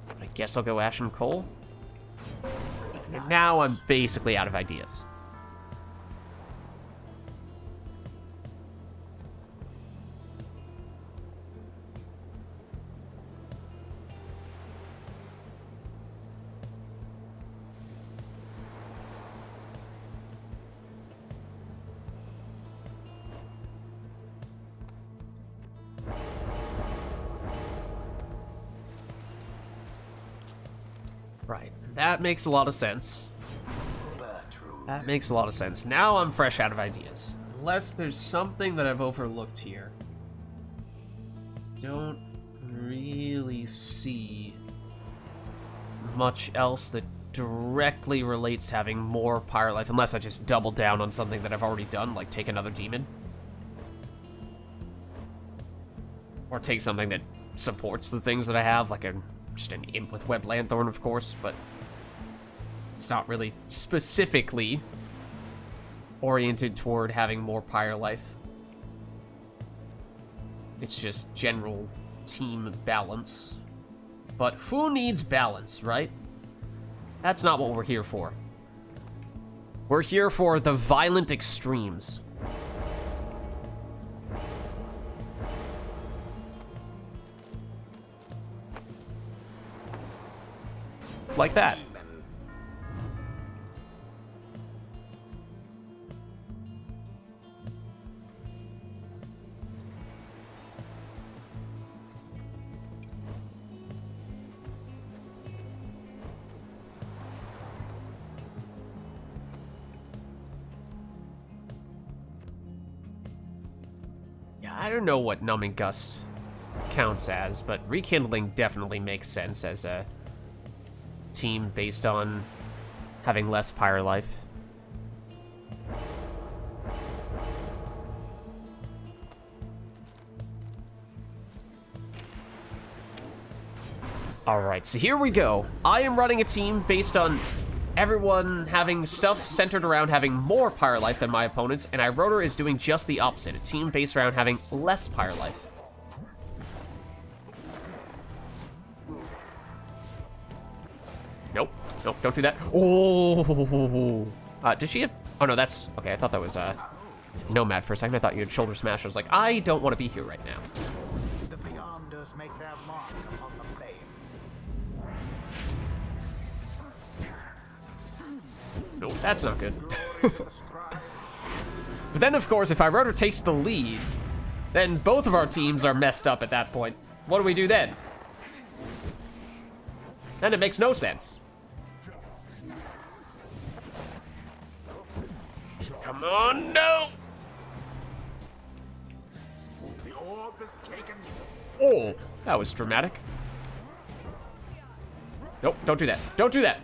But I guess I'll go Ashen Coal. And now I'm basically out of ideas. Right. That makes a lot of sense. That makes a lot of sense. Now I'm fresh out of ideas. Unless there's something that I've overlooked here. Don't really see much else that directly relates to having more Pyre Life, unless I just double down on something that I've already done, like take another demon. Or take something that supports the things that I have, like just an imp with Web Lanthorn, of course, but it's not really specifically oriented toward having more Pyre Life. It's just general team balance. But who needs balance, right? That's not what we're here for. We're here for the violent extremes. Like that. I don't know what Numbing Gust counts as, but Rekindling definitely makes sense as a team based on having less Pyre life. Alright, so here we go. I am running a team based on everyone having stuff centered around having more Pyre life than my opponents, and Iroder is doing just the opposite, a team based around having less Pyre life. Nope, nope, don't do that. Oh, did she have, oh no, that's, okay, I thought that was, Nomad for a second. I thought you had Shoulder Smash. I was like, I don't want to be here right now. The Beyonders make their mark upon the flame. Nope, that's not good. Glorious the strife. But then, of course, if Iroder takes the lead, then both of our teams are messed up at that point. What do we do then? Then it makes no sense. Come on, no! The orb is taken. Oh, that was dramatic. Nope, don't do that. Don't do that.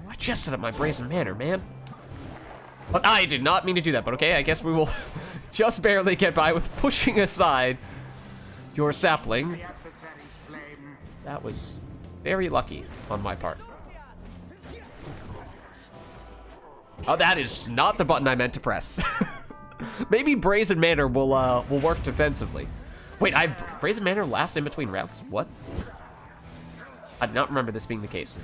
I just set up my Brazen Manor, man. But I did not mean to do that, but okay, I guess we will just barely get by with pushing aside your sapling. The adversary's flame. That was very lucky on my part. Oh, that is not the button I meant to press. Maybe Brazen Manor will work defensively. Wait, Brazen Manor lasts in between rounds? What? I did not remember this being the case.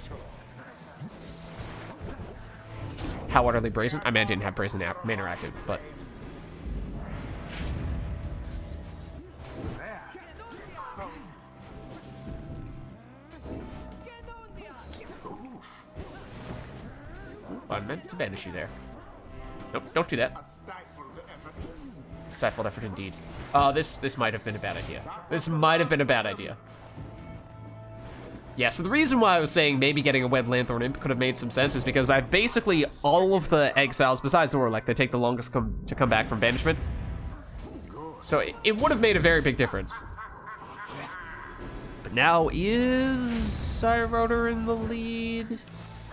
How utterly brazen? I mean, I didn't have Brazen Manor active, but... I meant to banish you there. Nope, don't do that. A stifled effort. Stifled effort indeed. This might have been a bad idea. This might have been a bad idea. Yeah, so the reason why I was saying maybe getting a Wed Lanthorn Imp could have made some sense is because I've basically all of the exiles, besides Orlek, they take the longest to come back from banishment. So it would have made a very big difference. But now is Iroder in the lead?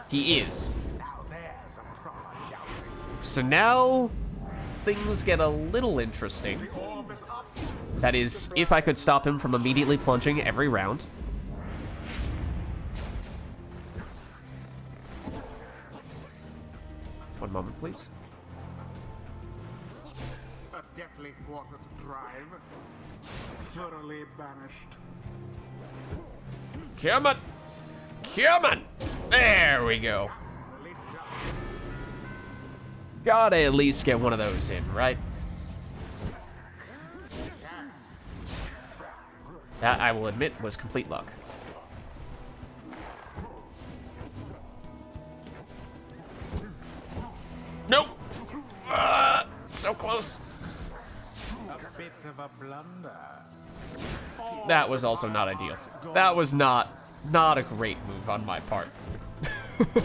He is. Now there's a proper doubting. So now things get a little interesting. The orb is up. That is, if I could stop him from immediately plunging every round. One moment, please. A deftly thwarted drive. Thoroughly banished. Come on! Come on! There we go. Really done. Gotta at least get one of those in, right? Yes. That, I will admit, was complete luck. Nope! So close. A bit of a blunder. That was also not ideal. That was not a great move on my part. By the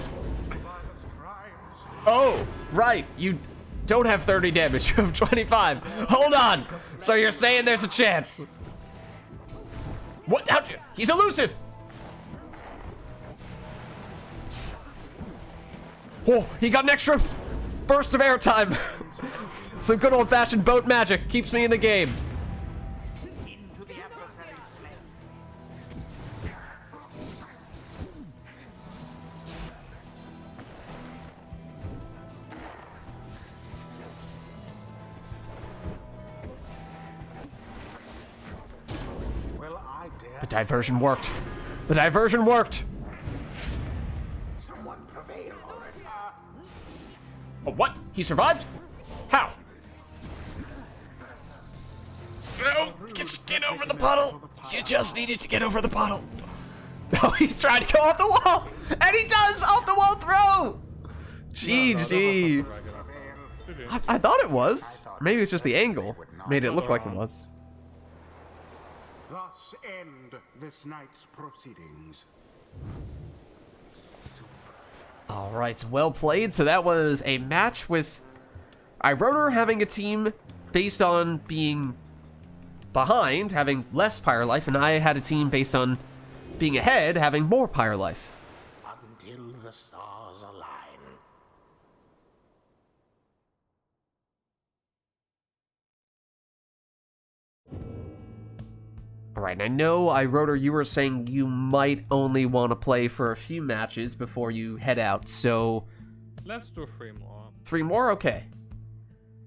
scribes. Oh, right. You don't have 30 damage. You have 25. Hold on. So you're saying there's a chance. What? How'd you? He's elusive. Oh, he got an extra burst of airtime. Some good old-fashioned boat magic keeps me in the game. Into the adversary's flame. The diversion worked. The diversion worked! Someone prevail already. Oh, what? He survived? How? No! Just get over the puddle! You just needed to get over the puddle! No, he's trying to go off the wall! And he does! Off the wall throw! GG! I thought it was. Maybe it's just the angle. Made it look like it was. Thus end this night's proceedings. Alright, well played. So that was a match with Ironer having a team based on being behind, having less Pyre life, and I had a team based on being ahead, having more Pyre life. Until the stars align. Alright, I know, Ironer, you were saying you might only want to play for a few matches before you head out, so... Let's do 3 more. 3 more? Okay.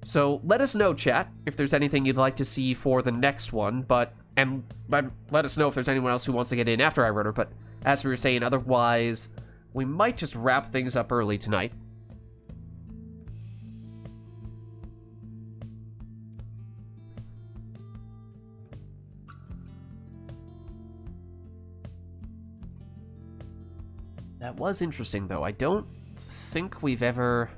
So, let us know, chat, if there's anything you'd like to see for the next one, and let us know if there's anyone else who wants to get in after Ironer, but as we were saying, otherwise, we might just wrap things up early tonight. That was interesting, though. I don't think we've ever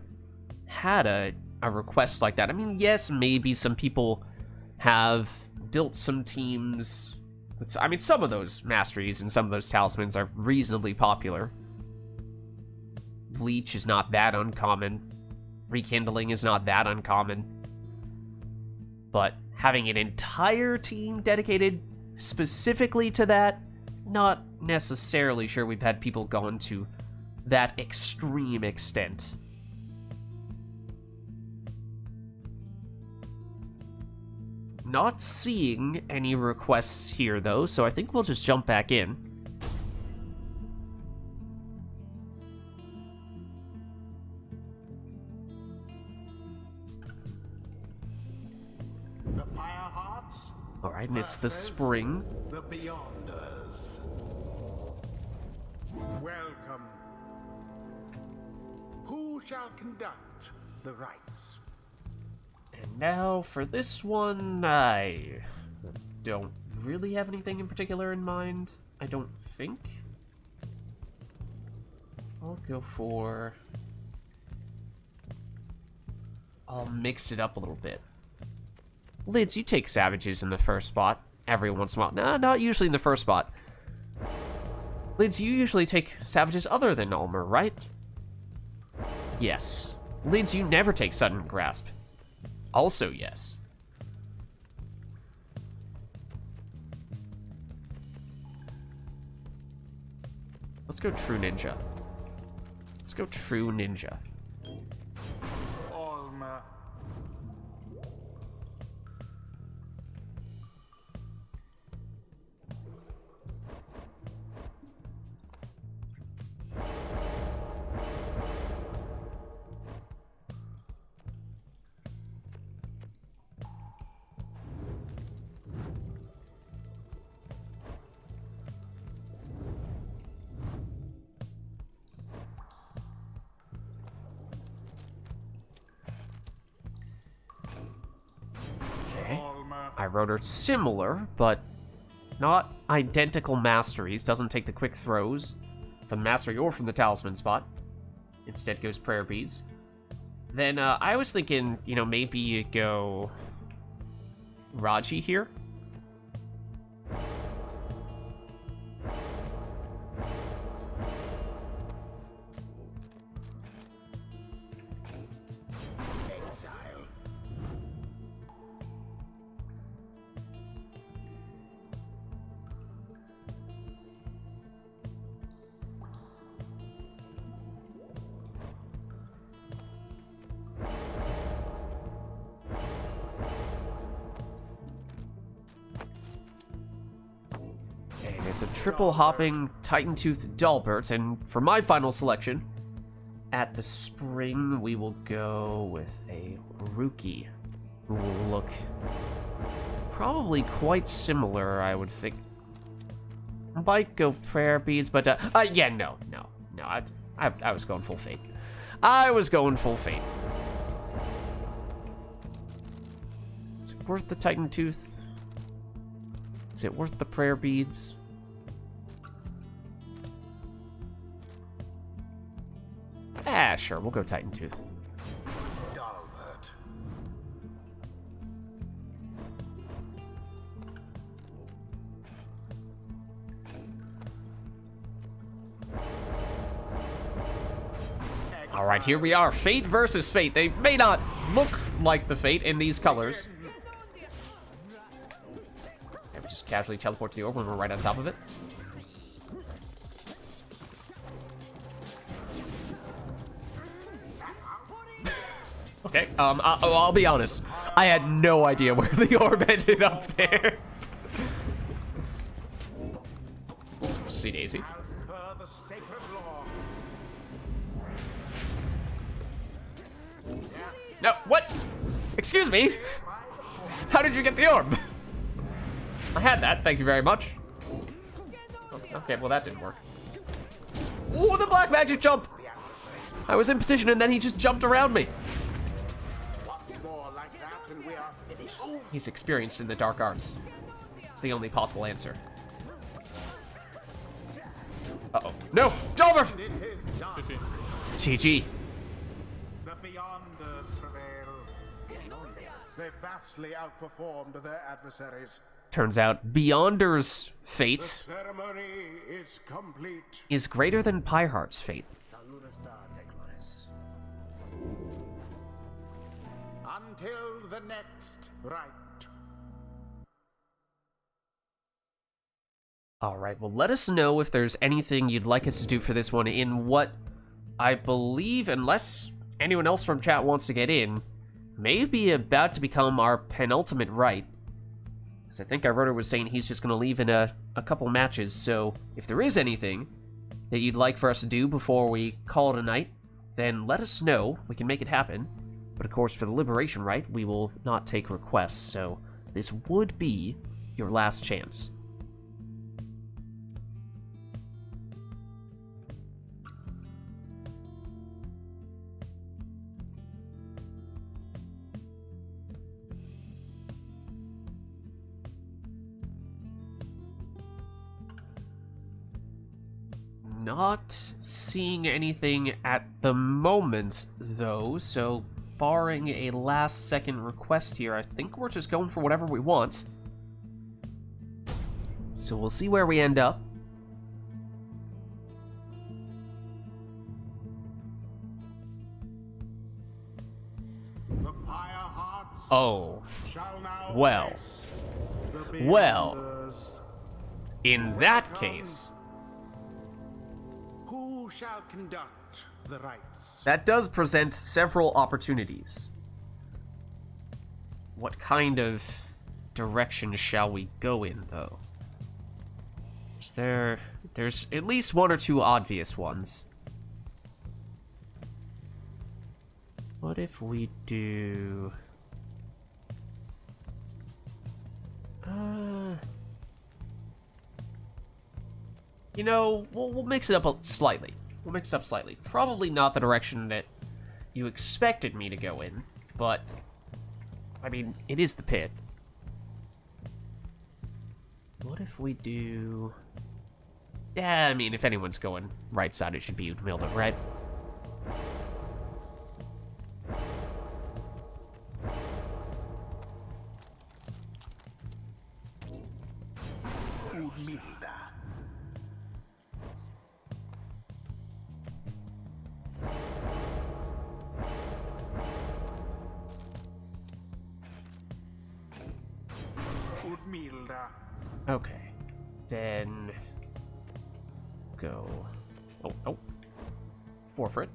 had a request like that. I mean, yes, maybe some people have built some teams. I mean, some of those masteries and some of those talismans are reasonably popular. Bleach is not that uncommon. Rekindling is not that uncommon. But having an entire team dedicated specifically to that, not necessarily sure we've had people gone to that extreme extent. Not seeing any requests here, though, so I think we'll just jump back in. The Pyre Hearts. Alright, and it's the versus spring. The Beyonders. Welcome. Who shall conduct the rites? And now, for this one, I don't really have anything in particular in mind. I don't think. I'll go for... I'll mix it up a little bit. Lids, you take Savages in the first spot every once in a while. Nah, not usually in the first spot. Lids, you usually take Savages other than Ulmer, right? Yes. Lids, you never take Sudden Grasp. Also, yes. Let's go True Ninja. Let's go True Ninja. Ulmer. I wrote her similar, but not identical masteries. Doesn't take the quick throws from the mastery or from the talisman spot. Instead goes prayer beads. Then I was thinking, you know, maybe you go Raji here. Exile. It's a triple hopping Titan Tooth Dalbert, and for my final selection, at the spring, we will go with a Rookie, who will look probably quite similar, I would think. might go prayer beads, but yeah, no. I was going full fate. I was going full fate. Is it worth the Titan Tooth? Is it worth the prayer beads? Ah, sure, we'll go Titan Tooth. Dalbert. All right, here we are. Fate versus Fate. They may not look like the Fate in these colors. And we just casually teleport to the orb when we're right on top of it. Okay, I'll be honest. I had no idea where the orb ended up there. See Daisy. As per the sacred law. Yes. No, what? Excuse me? How did you get the orb? I had that, thank you very much. Okay, well that didn't work. Ooh, the black magic jump! I was in position and then he just jumped around me. Once more like that and we are finished. He's experienced in the dark arts. It's the only possible answer. Uh-oh. No! Dalbert! It is done. GG. The Beyonders prevail. They vastly outperformed their adversaries. Turns out Beyonder's The fate ceremony is complete. is greater than Pyre's fate. Until the next rite. Alright, well let us know if there's anything you'd like us to do for this one in what I believe, unless anyone else from chat wants to get in, may be about to become our penultimate rite. Because I think our rotor was saying he's just going to leave in a couple matches, so if there is anything that you'd like for us to do before we call it a night, then let us know. We can make it happen. But of course, for the Liberation Rite, we will not take requests, so this would be your last chance. Not seeing anything at the moment, though, so barring a last-second request here, I think we're just going for whatever we want. So we'll see where we end up. The Pyre hearts Oh, shall now well. face the Well. Beyonders. In that case, Who shall conduct the rites? that does present several opportunities. What kind of direction shall we go in, though? There's at least one or two obvious ones. What if we do... You know, we'll mix it up slightly. We'll mix it up slightly. Probably not the direction that you expected me to go in, but... I mean, it is the pit. What if we do... Yeah, I mean, if anyone's going right side, it should be Milda, right? Umilda. Udmilda. Okay. Then... Go... Oh. Forfeit.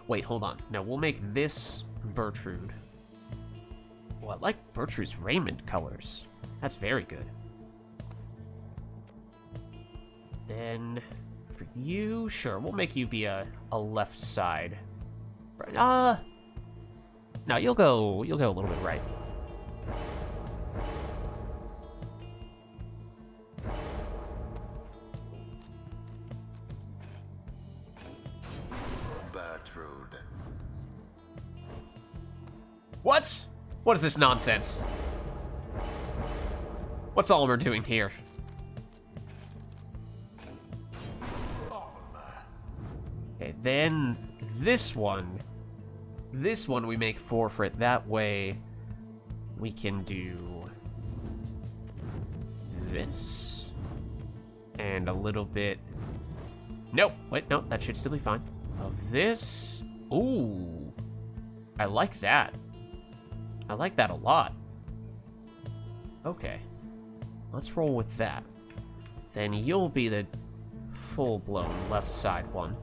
Wait, hold on. No, we'll make this Bertrude. Well, I like Bertrude's raiment colors. That's very good. Then, for you, sure, we'll make you be a left side. Right, no, you'll go a little bit right. Bertrude. What? What is this nonsense? What's Oliver doing here? Okay, then this one. This one we make 4 for it. That way we can do this. And a little bit. Nope. Wait, no, that should still be fine. Of this. Ooh. I like that. I like that a lot. Okay. Let's roll with that. Then you'll be the full-blown left side one.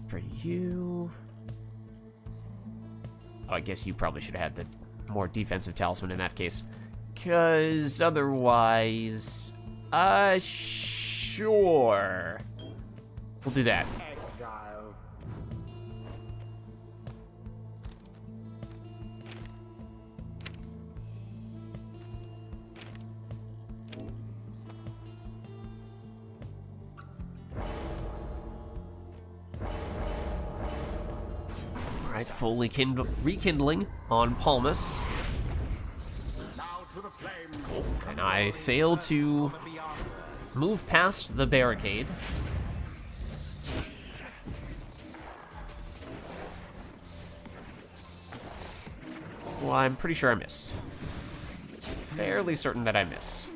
For you... Oh, I guess you probably should have had the more defensive talisman in that case. Because otherwise... Sure. We'll do that. Exile. Alright, fully rekindling on Palmas. Now to the flame. And I failed to move past the barricade. Well, I'm pretty sure I missed. Fairly certain that I missed.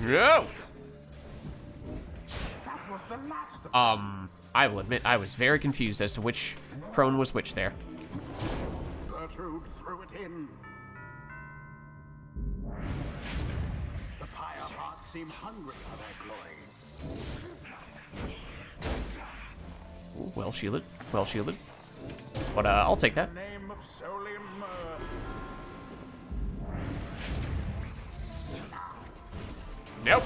No! That was the last of I will admit I was very confused as to which crone was which there. Bertrude threw it in. The Pyre heart seem hungry for their glory. Ooh, well shielded, well shielded. But I'll take that. Name of Solim. Nope.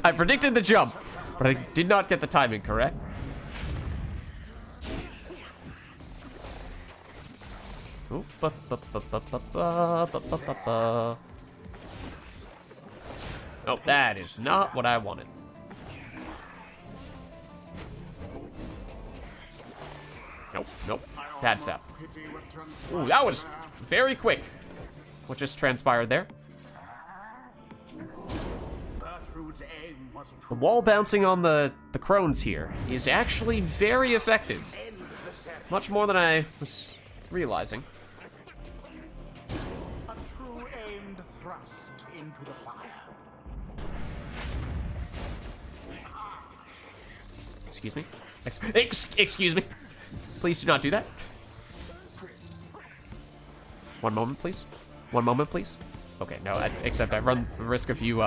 I predicted the jump, but I did not get the timing correct. Ooh, Nope, that is not what I wanted. Nope, nope. That's up. Ooh, that was very quick. What just transpired there? Bertrude's aim was The true. wall bouncing on the crones here is actually very effective. End the ceremony. Much more than I was realizing. A true aimed thrust into the fire. Excuse me? Excuse me. Please do not do that. One moment, please. One moment, please. Okay, no, except I run the risk of you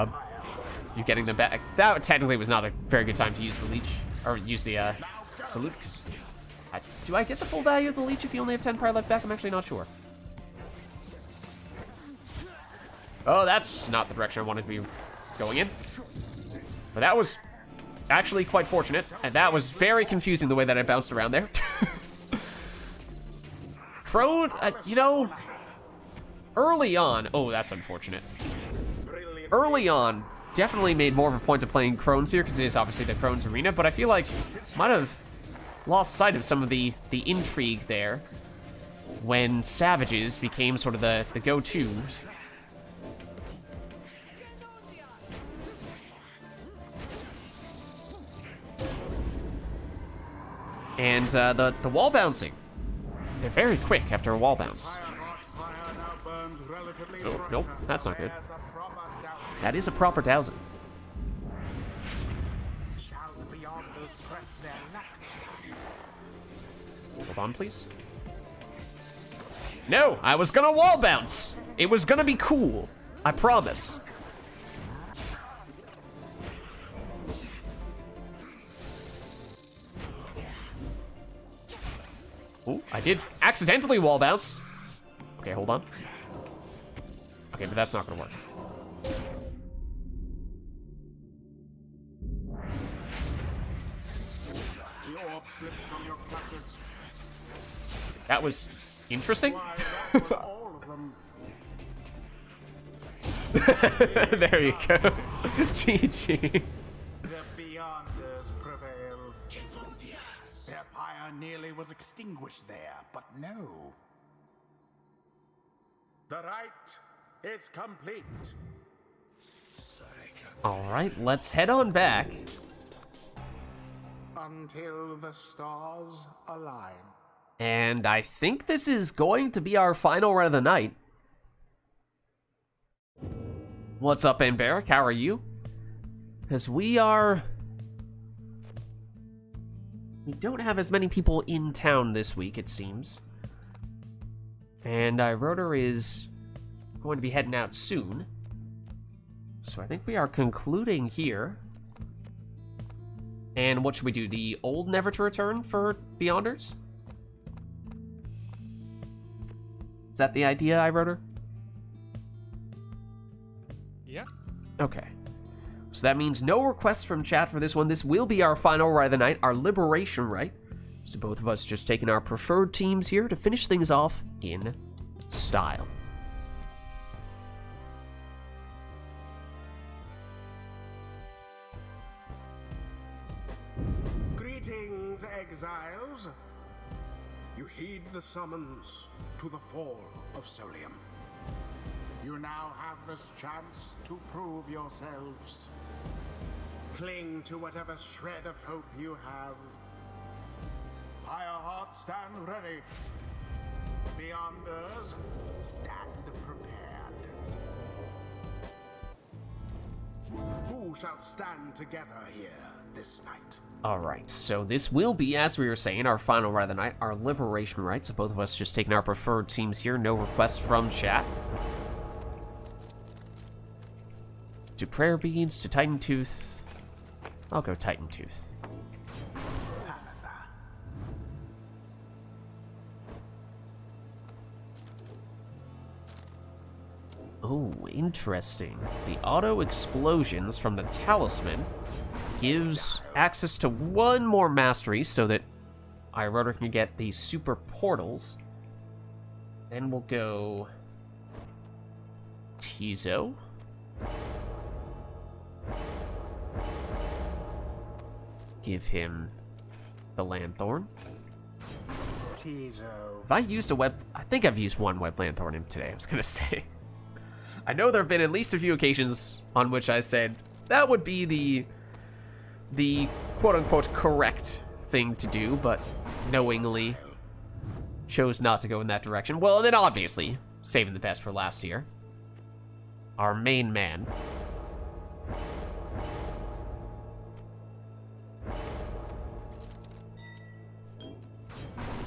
getting them back. That technically was not a very good time to use the leech, or use the salute, because do I get the full value of the leech if you only have 10 pyre left back? I'm actually not sure. Oh, that's not the direction I wanted to be going in. But that was actually quite fortunate, and that was very confusing the way that I bounced around there. Crone, you know, early on, oh, that's unfortunate. Early on, definitely made more of a point of playing Crones here, because it is obviously the Crones arena, but I feel like might have lost sight of some of the intrigue there when Savages became sort of the go-to. And the wall bouncing. They're very quick after a wall bounce. Oh, nope, that's not good. That is a proper dousing. Hold on, please. No, I was gonna wall bounce. It was gonna be cool. I promise. Ooh, I did accidentally wall bounce. Okay, hold on. Okay, but that's not gonna work. That was interesting. There you go. GG. nearly was extinguished there, but no. The rite is complete. Alright, let's head on back. Until the stars align. And I think this is going to be our final run of the night. What's up, Anbaric? How are you? Because we don't have as many people in town this week, it seems. And Rotor is going to be heading out soon. So I think we are concluding here. And what should we do? The old Never to Return for Beyonders? Is that the idea, Rotor? Yeah. Okay. So that means no requests from chat for this one. This will be our final rite of the night, our Liberation Rite. So both of us just taking our preferred teams here to finish things off in style. Greetings, exiles. You heed the summons to the fall of Solium. You now have this chance to prove yourselves. Cling to whatever shred of hope you have. Pyre heart, stand ready. Beyonders, stand prepared. Who shall stand together here this night? Alright, so this will be, as we were saying, our final rite of the night, our Liberation Rite. So both of us just taking our preferred teams here. No requests from chat. To Prayer Beads, to Titan Tooth. I'll go Titan Tooth. Oh, interesting. The auto explosions from the talisman gives access to one more mastery so that Rotor can get these super portals. Then we'll go Tizo. Give him the Lanthorn. Tizo. Have I used a web? I think I've used one web Lanthorn in today, I was gonna say. I know there have been at least a few occasions on which I said that would be the quote-unquote correct thing to do, but knowingly chose not to go in that direction. Well, and then obviously, saving the best for last year. Our main man.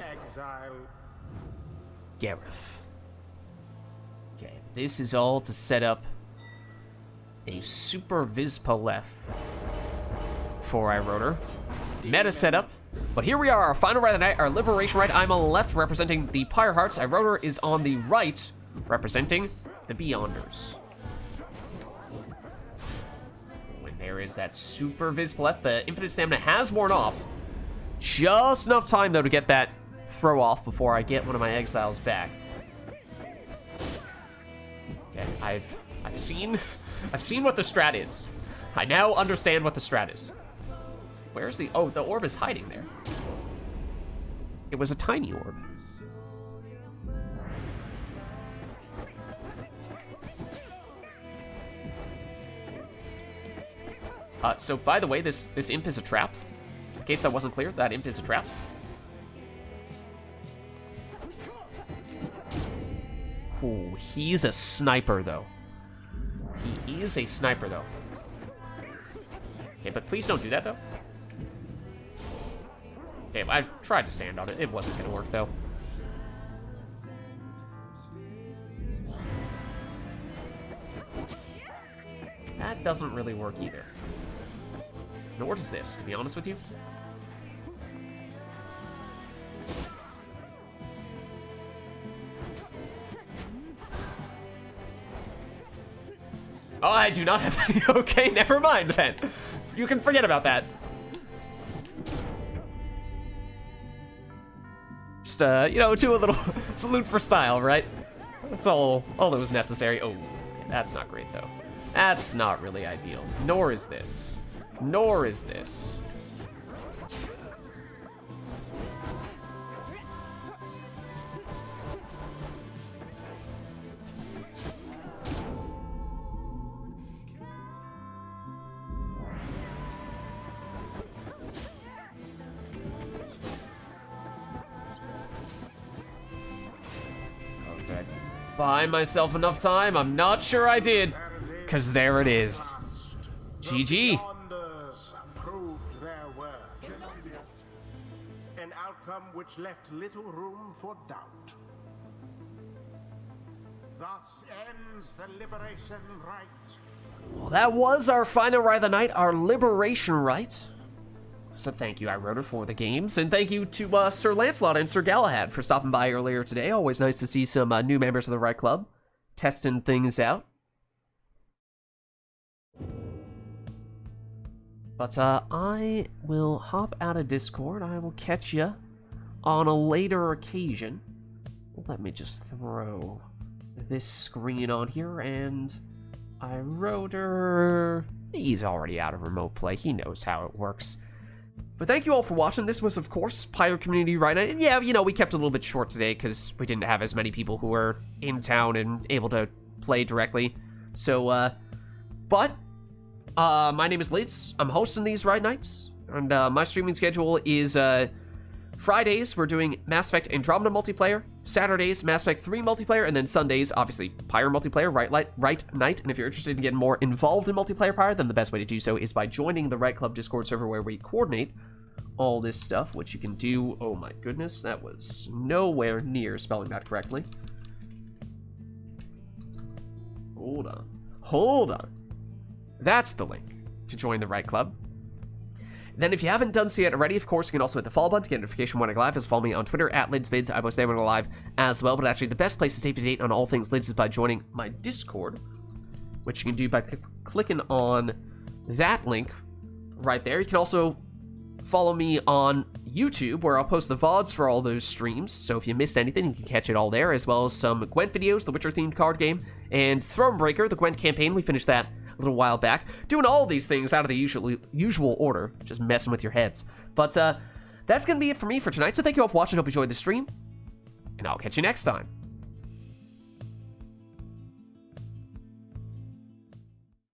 Exile. Gareth. Okay, this is all to set up a Super Vizpaleth for Rotor. Meta setup. But here we are, our final rite of the night, our Liberation Rite. I'm on the left representing the Pyre Hearts. Rotor is on the right representing the Beyonders. When there is that Super Vizpaleth, the infinite stamina has worn off. Just enough time, though, to get that throw off before I get one of my exiles back. Okay, I've seen what the strat is. I now understand what the strat is. Where's the... Oh, the orb is hiding there. It was a tiny orb. So, by the way, this imp is a trap. In case that wasn't clear, that imp is a trap. Ooh, he's a sniper, though. He is a sniper, though. Okay, but please don't do that, though. Okay, I've tried to stand on it. It wasn't going to work, though. That doesn't really work either. Nor does this, to be honest with you. Oh, I do not have any. Okay, never mind then. You can forget about that. Just, you know, do a little salute for style, right? That's all that was necessary. Oh, okay, that's not great, though. That's not really ideal. Nor is this. Nor is this. buy myself enough time? I'm not sure I did. Because there it is. GG. Beyonders proved their worth. An outcome which left little room for doubt. Thus ends the Liberation Rite. Well, that was our final rite of the night, our Liberation Rite. So thank you, iRotor, for the games, and thank you to Sir Lancelot and Sir Galahad for stopping by earlier today. Always nice to see some new members of the RITE Club testing things out. But I will hop out of Discord. I will catch you on a later occasion. Let me just throw this screen on here, and iRotor, he's already out of remote play. He knows how it works. But thank you all for watching. This was, of course, Pyre Community RITE Night. And yeah, you know, we kept it a little bit short today because we didn't have as many people who were in town and able to play directly. So, my name is Lids. I'm hosting these RITE Nights. And my streaming schedule is Fridays, we're doing Mass Effect Andromeda multiplayer. Saturdays, Mass Effect 3 multiplayer. And then Sundays, obviously, Pyre multiplayer, RITE Night. And if you're interested in getting more involved in multiplayer Pyre, then the best way to do so is by joining the RITE Club Discord server where we coordinate all this stuff, which you can do. Oh my goodness, that was nowhere near spelling that correctly. Hold on. That's the link to join the RITE Club. Then if you haven't done so yet already, of course, you can also hit the follow button to get notification when I go live. Follow me on Twitter at LidsVids. I post there when I go live as well. But actually, the best place to stay up to date on all things Lids is by joining my Discord, which you can do by clicking on that link right there. You can also follow me on YouTube, where I'll post the VODs for all those streams. So if you missed anything, you can catch it all there, as well as some Gwent videos, the Witcher-themed card game, and Thronebreaker, the Gwent campaign. We finished that a little while back, doing all these things out of the usual order, just messing with your heads. But that's gonna be it for me for tonight, so thank you all for watching. Hope you enjoyed the stream, and I'll catch you next time.